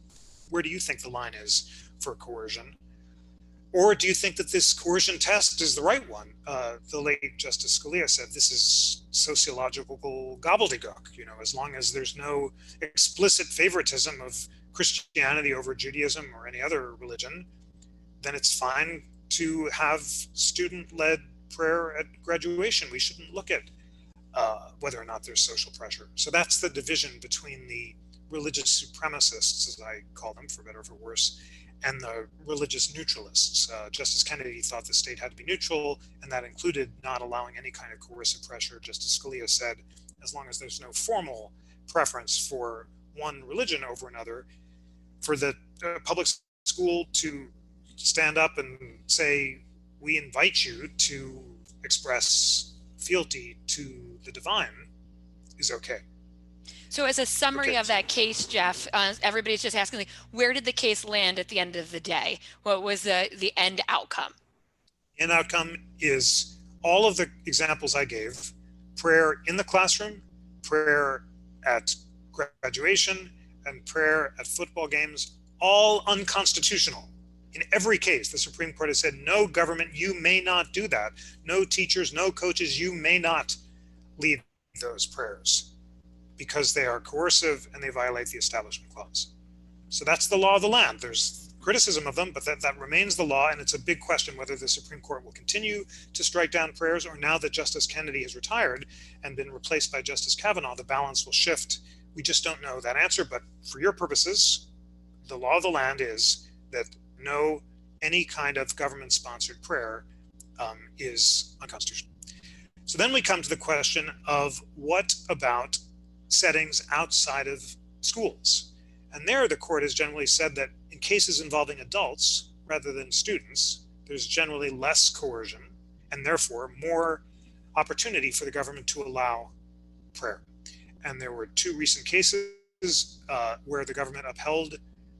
where do you think the line is for coercion? Or do you think that this coercion test is the right one? The late Justice Scalia said this is sociological gobbledygook. As long as there's no explicit favoritism of Christianity over Judaism or any other religion, then it's fine to have student-led prayer at graduation. We shouldn't look at whether or not there's social pressure. So that's the division between the religious supremacists, as I call them, for better or for worse, and the religious neutralists. Justice Kennedy thought the state had to be neutral, and that included not allowing any kind of coercive pressure. Justice Scalia said, as long as there's no formal preference for one religion over another, for the public school to stand up and say, we invite you to express fealty to the divine, is okay. So as a summary of that case, Jeff, everybody's just asking, where did the case land at the end of the day? What was the end outcome? The end outcome is all of the examples I gave: prayer in the classroom, prayer at graduation, and prayer at football games, all unconstitutional. In every case, the Supreme Court has said, no government, you may not do that. No teachers, no coaches, you may not lead those prayers, because they are coercive and they violate the Establishment Clause. So that's the law of the land. There's criticism of them, but that remains the law, and it's a big question whether the Supreme Court will continue to strike down prayers, or now that Justice Kennedy has retired and been replaced by Justice Kavanaugh, the balance will shift We just don't know that answer, but for your purposes, the law of the land is that any kind of government-sponsored prayer is unconstitutional. So then we come to the question of what about settings outside of schools? And there the court has generally said that in cases involving adults rather than students, there's generally less coercion and therefore more opportunity for the government to allow prayer. And there were two recent cases where the government upheld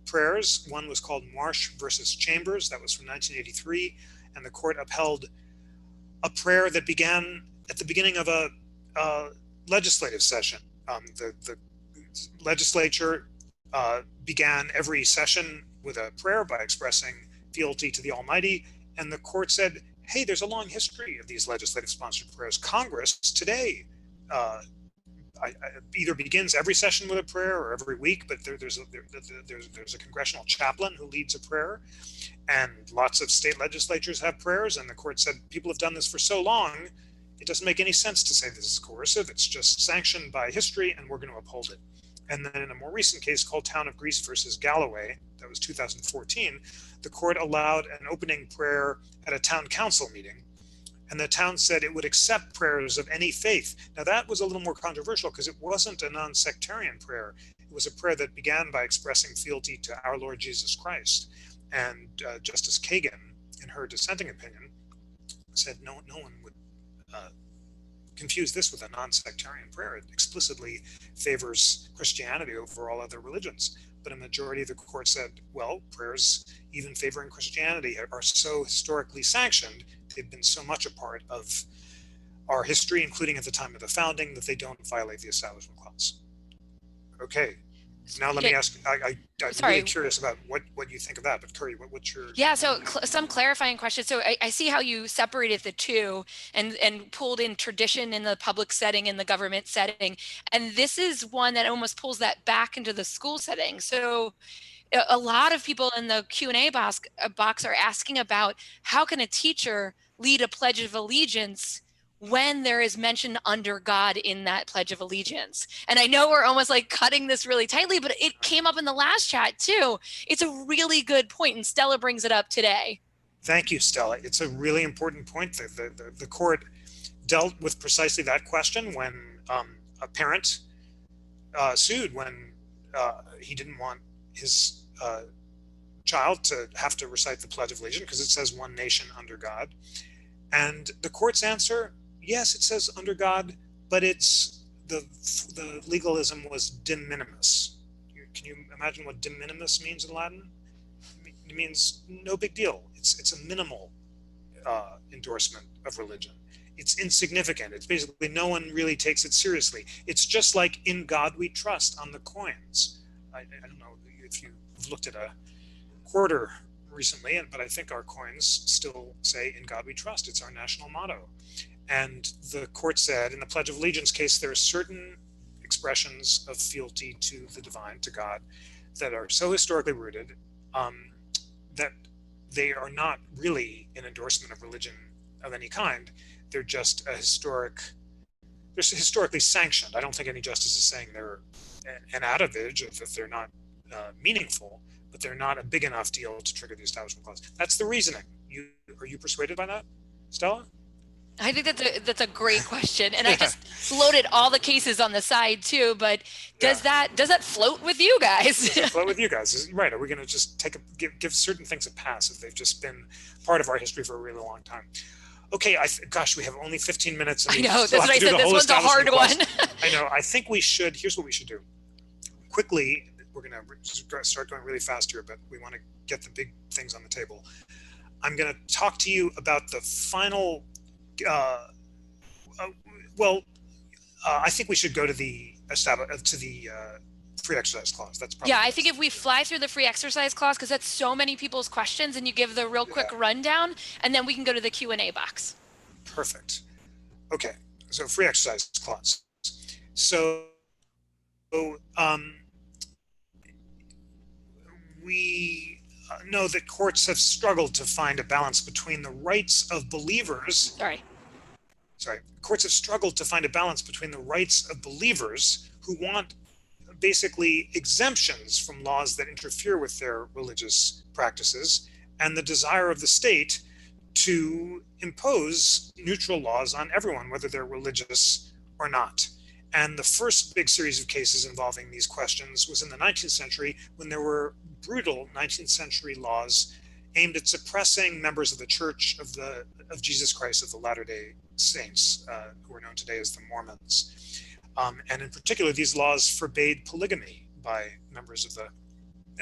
prayers. One was called Marsh versus Chambers. That was from 1983. And the court upheld a prayer that began at the beginning of a legislative session. The legislature began every session with a prayer by expressing fealty to the Almighty. And the court said, hey, there's a long history of these legislative sponsored prayers. Congress today either begins every session with a prayer or every week, but there's a congressional chaplain who leads a prayer, and lots of state legislatures have prayers. And the court said people have done this for so long, it doesn't make any sense to say this is coercive. It's just sanctioned by history, and we're going to uphold it. And then in a more recent case called Town of Greece versus Galloway, that was 2014, the court allowed an opening prayer at a town council meeting. And the town said it would accept prayers of any faith. Now that was a little more controversial because it wasn't a non-sectarian prayer. It was a prayer that began by expressing fealty to our Lord Jesus Christ. And Justice Kagan, in her dissenting opinion, said no one would confuse this with a non-sectarian prayer. It explicitly favors Christianity over all other religions. But a majority of the court said, well, prayers even favoring Christianity are so historically sanctioned, they've been so much a part of our history, including at the time of the founding, that they don't violate the Establishment Clause. Okay, now let me ask, I'm really curious about what you think of that, but Kerry, what's your... Yeah, so some clarifying questions. So I see how you separated the two and pulled in tradition in the public setting and the government setting. And this is one that almost pulls that back into the school setting. So a lot of people in the Q&A box are asking about how can a teacher lead a Pledge of Allegiance when there is mention under God in that Pledge of Allegiance. And I know we're almost like cutting this really tightly, but it came up in the last chat too. It's a really good point, and Stella brings it up today. Thank you, Stella. It's a really important point. The court dealt with precisely that question when a parent sued when he didn't want his child to have to recite the Pledge of Allegiance because it says one nation under God. And the court's answer, yes, it says under God, but it's the legalism was de minimis. Can you imagine what de minimis means in Latin? It means no big deal. It's a minimal endorsement of religion. It's insignificant. It's basically no one really takes it seriously. It's just like in God we trust on the coins. I don't know if you've looked at a quarter recently, but I think our coins still say in God we trust. It's our national motto. And the court said in the Pledge of Allegiance case, there are certain expressions of fealty to the divine, to God, that are so historically rooted that they are not really an endorsement of religion of any kind. They're just they're historically sanctioned. I don't think any justice is saying they're an adage, that they're not meaningful, but they're not a big enough deal to trigger the Establishment Clause. That's the reasoning. Are you persuaded by that, Stella? I think that's a great question, and I just loaded all the cases on the side too. But does that float with you guys? Does it float with you guys? Right? Are we going to just give certain things a pass if they've just been part of our history for a really long time? Okay, gosh, we have only 15 minutes. And I know, that's what I said. This one's a hard one. I know. I think we should. Here's what we should do. Quickly, we're going to start going really fast here, but we want to get the big things on the table. I'm going to talk to you about the final. I think we should go to the free exercise clause. That's probably I think if we fly through the free exercise clause, because that's so many people's questions, and you give the real quick rundown, and then we can go to the Q&A box. Perfect. Okay, so free exercise clause. So we know that courts have struggled to find a balance between the rights of believers. Courts have struggled to find a balance between the rights of believers who want basically exemptions from laws that interfere with their religious practices, and the desire of the state to impose neutral laws on everyone, whether they're religious or not. And the first big series of cases involving these questions was in the 19th century, when there were brutal 19th century laws aimed at suppressing members of the Church of Jesus Christ of the Latter-day Saints, who are known today as the Mormons. And in particular, these laws forbade polygamy by members of the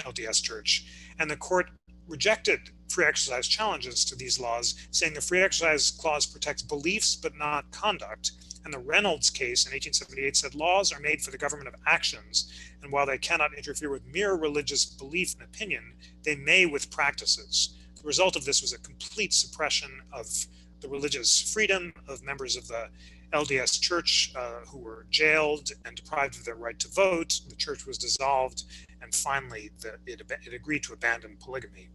LDS Church. And the court rejected free exercise challenges to these laws, saying the free exercise clause protects beliefs but not conduct. And the Reynolds case in 1878 said laws are made for the government of actions, and while they cannot interfere with mere religious belief and opinion, they may with practices. The result of this was a complete suppression of the religious freedom of members of the LDS Church who were jailed and deprived of their right to vote. The church was dissolved, and finally it agreed to abandon polygamy.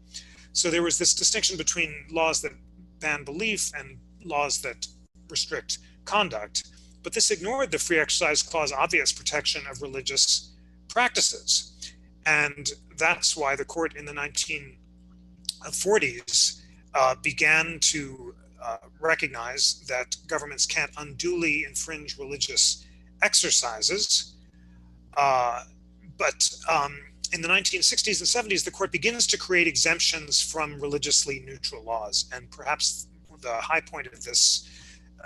So there was this distinction between laws that ban belief and laws that restrict conduct, but this ignored the free exercise clause obvious protection of religious practices. And that's why the court in the 1940s began to recognize that governments can't unduly infringe religious exercises. But in the 1960s and 70s, the court begins to create exemptions from religiously neutral laws. And perhaps the high point of this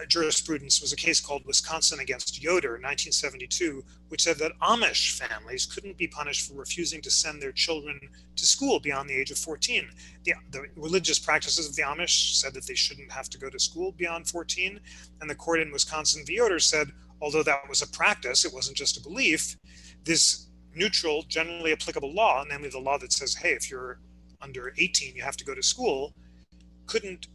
jurisprudence was a case called Wisconsin against Yoder, 1972, which said that Amish families couldn't be punished for refusing to send their children to school beyond the age of 14. The religious practices of the Amish said that they shouldn't have to go to school beyond 14. And the court in Wisconsin v. Yoder said, although that was a practice, it wasn't just a belief, this neutral, generally applicable law, namely the law that says, hey, if you're under 18, you have to go to school, couldn't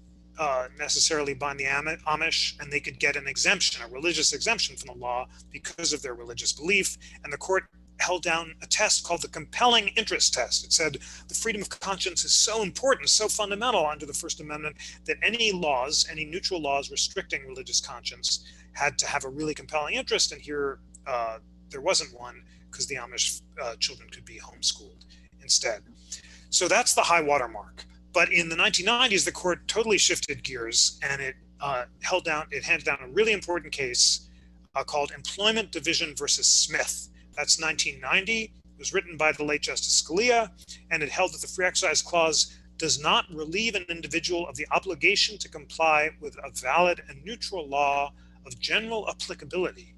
necessarily bind the Amish, and they could get an exemption, a religious exemption from the law because of their religious belief. And the court held down a test called the compelling interest test. It said the freedom of conscience is so important, so fundamental under the First Amendment, that any laws, any neutral laws restricting religious conscience had to have a really compelling interest. And here there wasn't one, because the Amish children could be homeschooled instead. So that's the high water mark. But in the 1990s, the court totally shifted gears, and it handed down a really important case called Employment Division versus Smith. That's 1990. It was written by the late Justice Scalia, and it held that the free exercise clause does not relieve an individual of the obligation to comply with a valid and neutral law of general applicability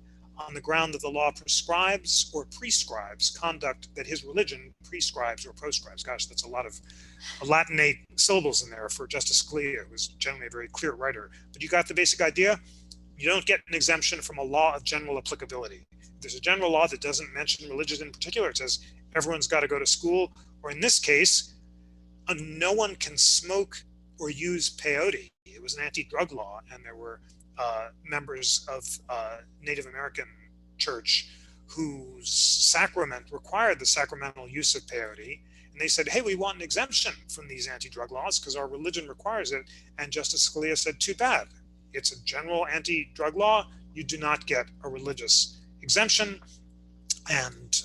on the ground that the law prescribes or prescribes conduct that his religion prescribes or proscribes. Gosh, that's a lot of Latinate syllables in there for Justice Scalia, who was generally a very clear writer. But you got the basic idea. You don't get an exemption from a law of general applicability. There's a general law that doesn't mention religion in particular. It says everyone's got to go to school, or in this case, no one can smoke or use peyote. It was an anti-drug law, and there were members of Native American church whose sacrament required the sacramental use of peyote. And they said, hey, we want an exemption from these anti-drug laws because our religion requires it. And Justice Scalia said, too bad. It's a general anti-drug law. You do not get a religious exemption. And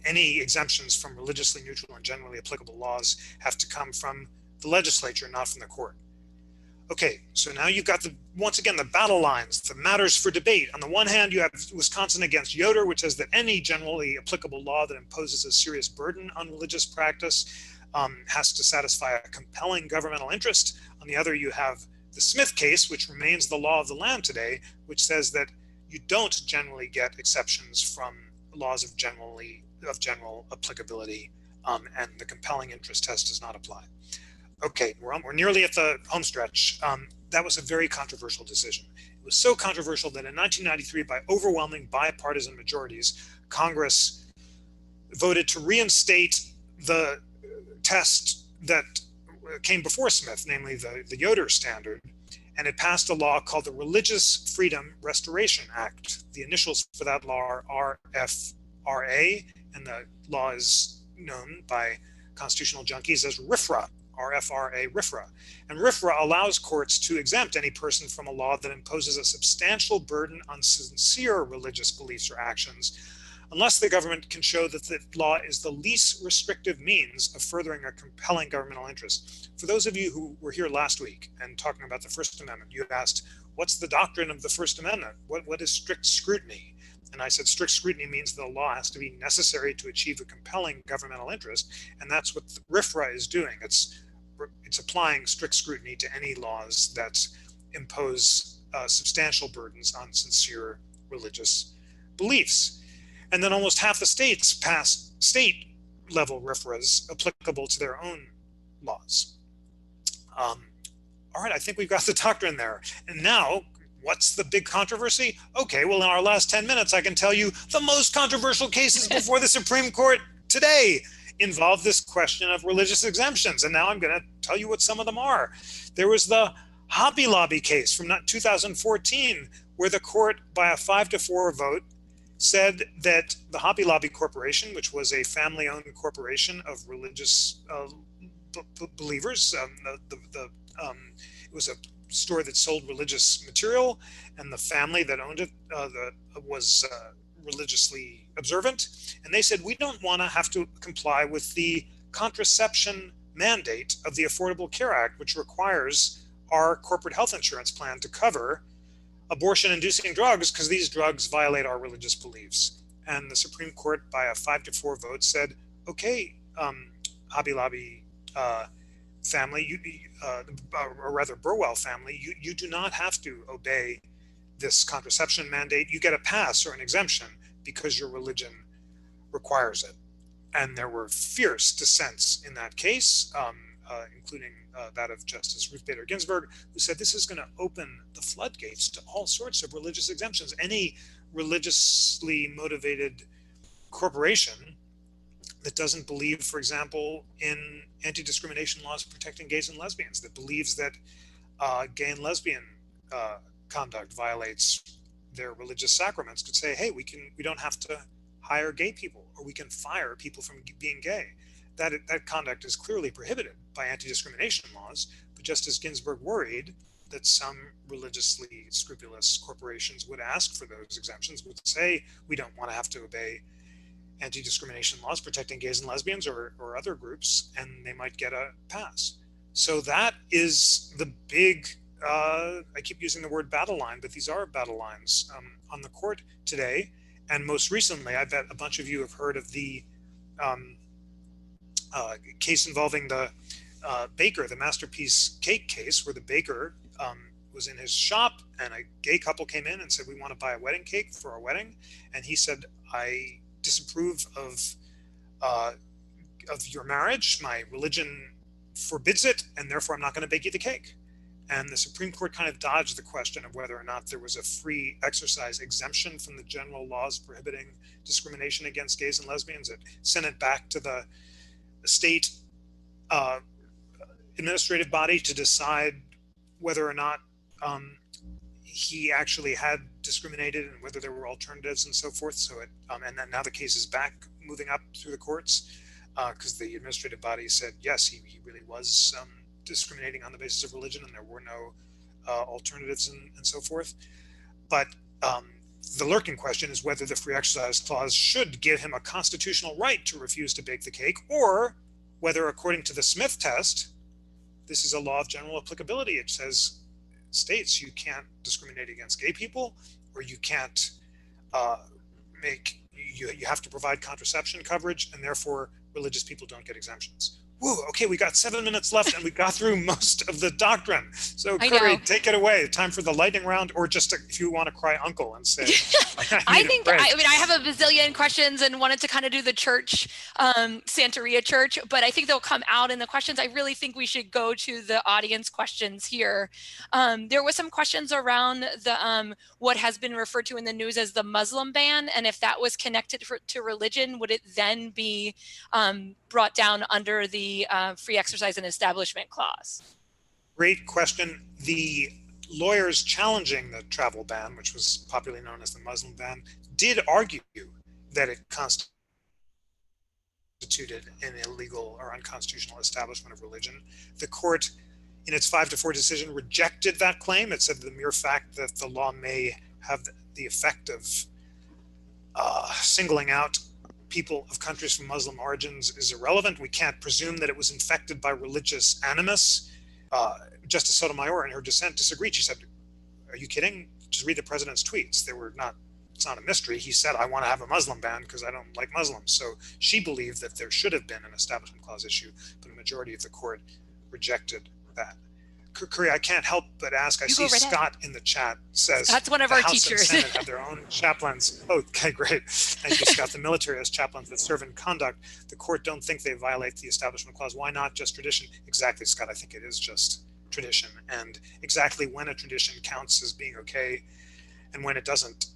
any exemptions from religiously neutral and generally applicable laws have to come from the legislature, not from the court. Okay, so now you've got once again, the battle lines, the matters for debate. On the one hand, you have Wisconsin against Yoder, which says that any generally applicable law that imposes a serious burden on religious practice has to satisfy a compelling governmental interest. On the other, you have the Smith case, which remains the law of the land today, which says that you don't generally get exceptions from laws of general applicability, and the compelling interest test does not apply. Okay, we're nearly at the home stretch. That was a very controversial decision. It was so controversial that in 1993, by overwhelming bipartisan majorities, Congress voted to reinstate the test that came before Smith, namely the Yoder standard, and it passed a law called the Religious Freedom Restoration Act. The initials for that law are RFRA, and the law is known by constitutional junkies as RFRA. RFRA. And RFRA allows courts to exempt any person from a law that imposes a substantial burden on sincere religious beliefs or actions, unless the government can show that the law is the least restrictive means of furthering a compelling governmental interest. For those of you who were here last week and talking about the First Amendment, you asked, what's the doctrine of the First Amendment? What is strict scrutiny? And I said strict scrutiny means the law has to be necessary to achieve a compelling governmental interest, and that's what the RFRA is doing. It's applying strict scrutiny to any laws that impose substantial burdens on sincere religious beliefs. And then almost half the states pass state-level RFRAs applicable to their own laws. All right, I think we've got the doctrine there. And now, what's the big controversy? Okay, well, in our last 10 minutes, I can tell you the most controversial cases before the Supreme Court today involve this question of religious exemptions. And now I'm going to tell you what some of them are. There was the Hobby Lobby case from 2014, where the court, by a 5-4 vote, said that the Hobby Lobby Corporation, which was a family-owned corporation of religious believers, it was a store that sold religious material, and the family that owned it was religiously observant. And they said, we don't want to have to comply with the contraception mandate of the Affordable Care Act, which requires our corporate health insurance plan to cover abortion-inducing drugs because these drugs violate our religious beliefs. And the Supreme Court, by a 5-4 vote, said, okay, Hobby Lobby family, or rather Burwell family, you do not have to obey this contraception mandate. You get a pass or an exemption because your religion requires it. And there were fierce dissents in that case, including that of Justice Ruth Bader Ginsburg, who said this is going to open the floodgates to all sorts of religious exemptions. Any religiously motivated corporation that doesn't believe, for example, in anti-discrimination laws protecting gays and lesbians, that believes that gay and lesbian conduct violates their religious sacraments, could say, hey, we don't have to hire gay people, or we can fire people from being gay. That conduct is clearly prohibited by anti-discrimination laws, but Justice Ginsburg worried that some religiously scrupulous corporations would ask for those exemptions, would say, we don't want to have to obey anti-discrimination laws protecting gays and lesbians or other groups, and they might get a pass. So that is the big, I keep using the word battle line, but these are battle lines on the court today. And most recently, I bet a bunch of you have heard of the case involving the baker, the Masterpiece Cake case, where the baker was in his shop and a gay couple came in and said, we want to buy a wedding cake for our wedding. And he said, I disapprove of your marriage. My religion forbids it, and therefore I'm not going to bake you the cake. And the Supreme Court kind of dodged the question of whether or not there was a free exercise exemption from the general laws prohibiting discrimination against gays and lesbians. It sent it back to the state administrative body to decide whether or not he actually had discriminated and whether there were alternatives and so forth. So and then now the case is back moving up through the courts because the administrative body said, yes, he really was discriminating on the basis of religion, and there were no alternatives and so forth. But the lurking question is whether the free exercise clause should give him a constitutional right to refuse to bake the cake, or whether, according to the Smith test, this is a law of general applicability. It says, states, you can't discriminate against gay people, or you can't you have to provide contraception coverage, and therefore religious people don't get exemptions. Woo, okay, we got 7 minutes left and we got through most of the doctrine. So Kerry, take it away. Time for the lightning round, or just if you want to cry uncle and say, I have a bazillion questions and wanted to kind of do the church, Santeria Church, but I think they'll come out in the questions. I really think we should go to the audience questions here. There was some questions around the what has been referred to in the news as the Muslim ban, and if that was connected to religion, would it then be brought down under the free exercise and establishment clause? Great question. The lawyers challenging the travel ban, which was popularly known as the Muslim ban, did argue that it constituted an illegal or unconstitutional establishment of religion. The court, in its 5-4 decision, rejected that claim. It said the mere fact that the law may have the effect of singling out people of countries from Muslim origins is irrelevant. We can't presume that it was infected by religious animus. Justice Sotomayor, in her dissent, disagreed. She said, "Are you kidding? Just read the president's tweets. They were not. It's not a mystery. He said, I want to have a Muslim ban because I don't like Muslims." So she believed that there should have been an Establishment Clause issue, but a majority of the court rejected that. Kerry, I can't help but ask. I see Scott in the chat says that's one of the our House teachers. and Senate have their own chaplains. Oh, okay, great. Thank you, Scott. The military has chaplains that serve in conduct. The court don't think they violate the Establishment Clause. Why not just tradition? Exactly, Scott. I think it is just tradition, and exactly when a tradition counts as being okay and when it doesn't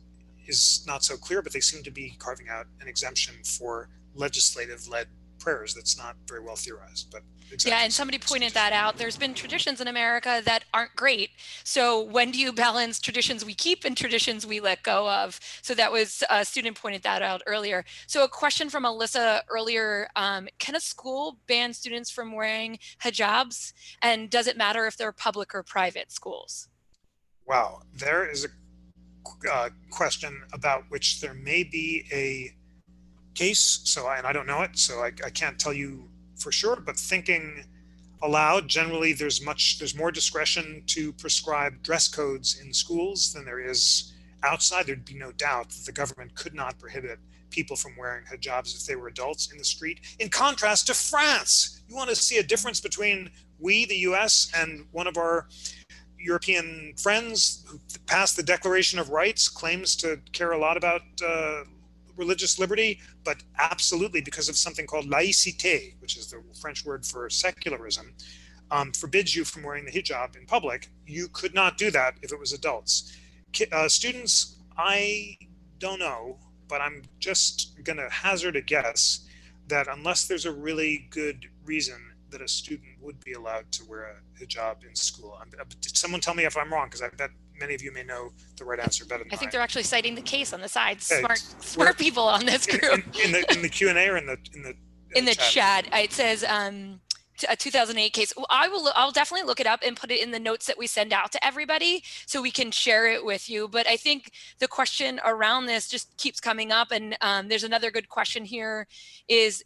is not so clear, but they seem to be carving out an exemption for legislative-led prayers that's not very well theorized, but exactly. Yeah, and somebody pointed that out. There's been traditions in America that aren't great. So when do you balance traditions we keep and traditions we let go of? So that was, a student pointed that out earlier. So a question from Alyssa earlier, can a school ban students from wearing hijabs? And does it matter if they're public or private schools? Wow, there is a question about which there may be a case, and I don't know it, so I can't tell you for sure, but thinking aloud, generally there's more discretion to prescribe dress codes in schools than there is outside. There'd be no doubt that the government could not prohibit people from wearing hijabs if they were adults in the street. In contrast to France, you want to see a difference between we, the US, and one of our European friends who passed the Declaration of Rights, claims to care a lot about religious liberty, but absolutely, because of something called laïcité, which is the French word for secularism, forbids you from wearing the hijab in public. You could not do that if it was adults. Students, I don't know, but I'm just going to hazard a guess that unless there's a really good reason that a student would be allowed to wear a hijab in school. Someone tell me if I'm wrong, because I bet many of you may know the right answer better than I. I think they're actually citing the case on the side. Okay. Smart people on this group. In the Q&A or in the chat? It says a 2008 case. I'll definitely look it up and put it in the notes that we send out to everybody so we can share it with you. But I think the question around this just keeps coming up, and there's another good question here is,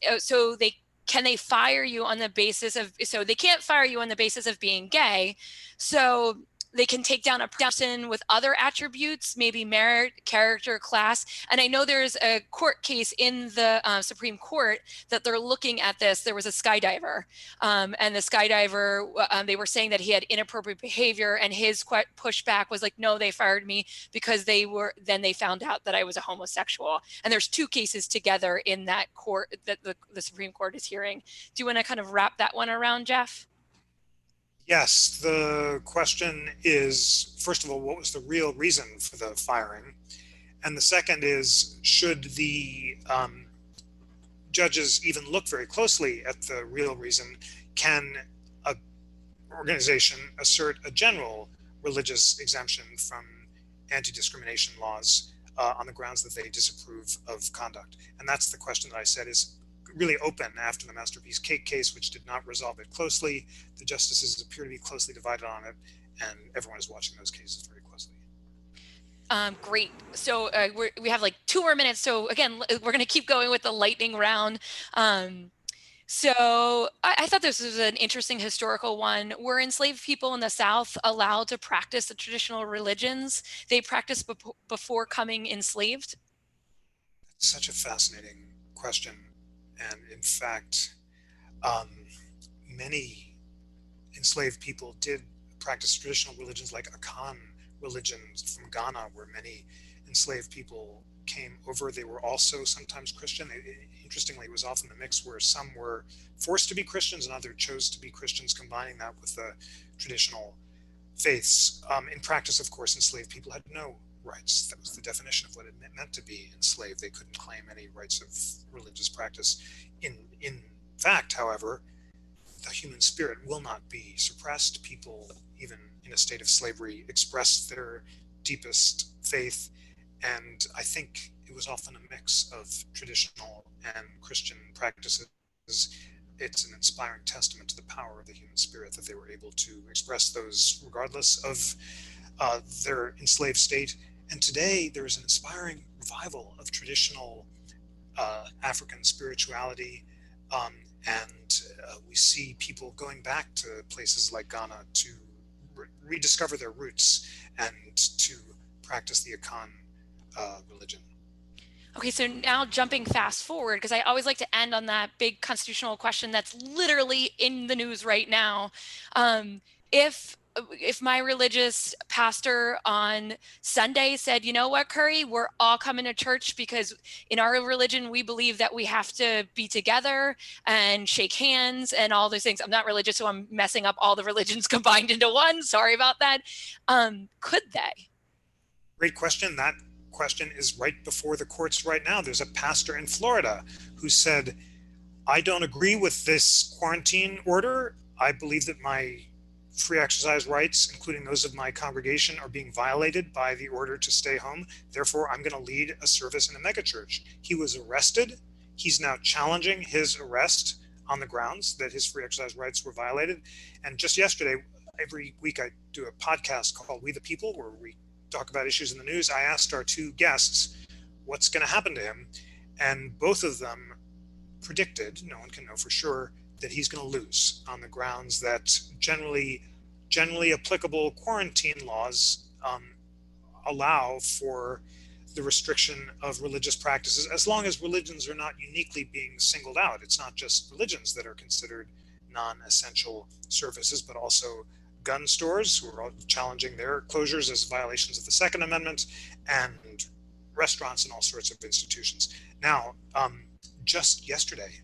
can they fire you on the basis of, so they can't fire you on the basis of being gay. So they can take down a person with other attributes, maybe merit, character, class. And I know there's a court case in the Supreme Court that they're looking at this. There was a skydiver, and the skydiver, they were saying that he had inappropriate behavior, and his pushback was like, no, they fired me because then they found out that I was a homosexual. And there's two cases together in that court that the Supreme Court is hearing. Do you want to kind of wrap that one around, Jeff? Yes, the question is, first of all, what was the real reason for the firing? And the second is, should the judges even look very closely at the real reason? Can an organization assert a general religious exemption from anti-discrimination laws on the grounds that they disapprove of conduct? And that's the question that I said is really open after the Masterpiece Cake case, which did not resolve it closely. The justices appear to be closely divided on it, and everyone is watching those cases very closely. Great. So we have like 2 more minutes. So again, we're going to keep going with the lightning round. So I thought this was an interesting historical one. Were enslaved people in the South allowed to practice the traditional religions they practiced before coming enslaved? It's such a fascinating question. And in fact, many enslaved people did practice traditional religions like Akan religions from Ghana, where many enslaved people came over. They were also sometimes Christian. Interestingly, it was often a mix where some were forced to be Christians and others chose to be Christians, combining that with the traditional faiths. In practice, of course, enslaved people had no rights. That was the definition of what it meant to be enslaved. They couldn't claim any rights of religious practice. In fact, however, the human spirit will not be suppressed. People, even in a state of slavery, express their deepest faith. And I think it was often a mix of traditional and Christian practices. It's an inspiring testament to the power of the human spirit that they were able to express those regardless of their enslaved state. And today there's an inspiring revival of traditional African spirituality, and we see people going back to places like Ghana to rediscover their roots and to practice the Akan religion. Okay, so now jumping fast forward, because I always like to end on that big constitutional question that's literally in the news right now. If my religious pastor on Sunday said, you know what, Kerry, we're all coming to church because in our religion, we believe that we have to be together and shake hands and all those things. I'm not religious, so I'm messing up all the religions combined into one. Sorry about that. Could they? Great question. That question is right before the courts right now. There's a pastor in Florida who said, I don't agree with this quarantine order. I believe that my free exercise rights, including those of my congregation, are being violated by the order to stay home. Therefore, I'm going to lead a service in a megachurch. He was arrested. He's now challenging his arrest on the grounds that his free exercise rights were violated. And just yesterday, every week I do a podcast called We the People, where we talk about issues in the news. I asked our two guests what's going to happen to him, and both of them predicted, no one can know for sure, that he's going to lose on the grounds that generally applicable quarantine laws allow for the restriction of religious practices, as long as religions are not uniquely being singled out. It's not just religions that are considered non-essential services, but also gun stores, who are challenging their closures as violations of the Second Amendment, and restaurants and all sorts of institutions. Now, just yesterday,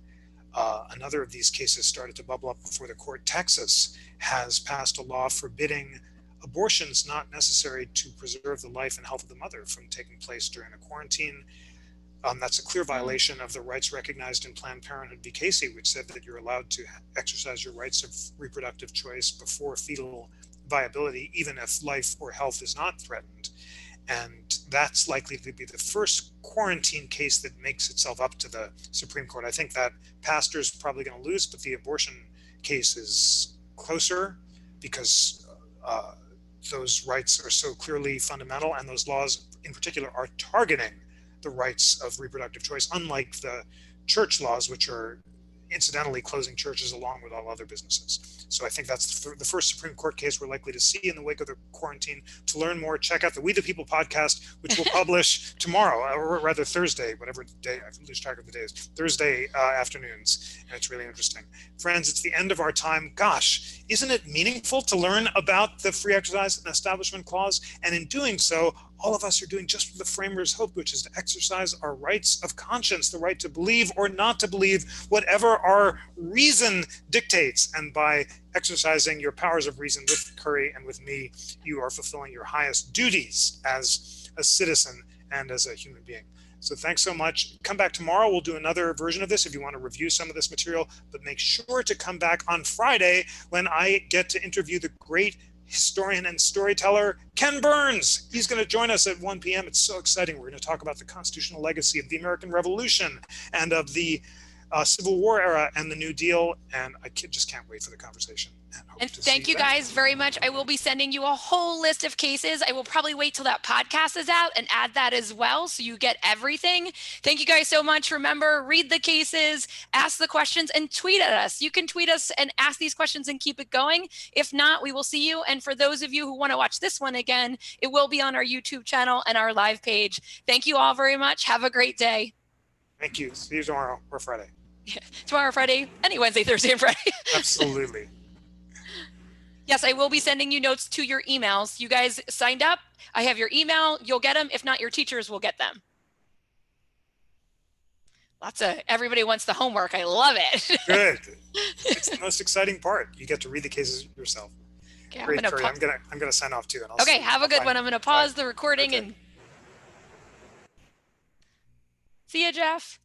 another of these cases started to bubble up before the court. Texas has passed a law forbidding abortions not necessary to preserve the life and health of the mother from taking place during a quarantine. That's a clear violation of the rights recognized in Planned Parenthood v. Casey, which said that you're allowed to exercise your rights of reproductive choice before fetal viability, even if life or health is not threatened. And that's likely to be the first quarantine case that makes itself up to the Supreme Court. I think that pastor's probably going to lose, but the abortion case is closer because those rights are so clearly fundamental, and those laws in particular are targeting the rights of reproductive choice, unlike the church laws, which are incidentally closing churches along with all other businesses. So I think that's the first Supreme Court case we're likely to see in the wake of the quarantine. To learn more, check out the We the People podcast, which we'll publish tomorrow, or rather Thursday, whatever day, I lose track of the days, Thursday afternoons. And it's really interesting. Friends, it's the end of our time. Gosh, isn't it meaningful to learn about the Free Exercise and Establishment Clause? And in doing so, all of us are doing just what the framers hoped, which is to exercise our rights of conscience, the right to believe or not to believe whatever our reason dictates. And by exercising your powers of reason with Kerry and with me, you are fulfilling your highest duties as a citizen and as a human being. So thanks so much. Come back tomorrow. We'll do another version of this if you want to review some of this material, but make sure to come back on Friday when I get to interview the great historian and storyteller, Ken Burns. He's going to join us at 1 p.m. It's so exciting. We're going to talk about the constitutional legacy of the American Revolution and of the Civil War era and the New Deal. And I just can't wait for the conversation. And thank you guys very much. I will be sending you a whole list of cases. I will probably wait till that podcast is out and add that as well, so you get everything. Thank you guys so much. Remember, read the cases, ask the questions, and tweet at us. You can tweet us and ask these questions and keep it going. If not, we will see you. And for those of you who want to watch this one again, it will be on our YouTube channel and our live page. Thank you all very much. Have a great day. Thank you. See you tomorrow or Friday. Yeah, tomorrow, Friday, any Wednesday, Thursday, and Friday. Absolutely. Yes, I will be sending you notes to your emails. You guys signed up. I have your email. You'll get them. If not, your teachers will get them. Everybody wants the homework. I love it. Good. It's the most exciting part. You get to read the cases yourself. Okay, great, Kerry. I'm gonna sign off too. And okay, have a good one. I'm gonna pause the recording and see you, Jeff.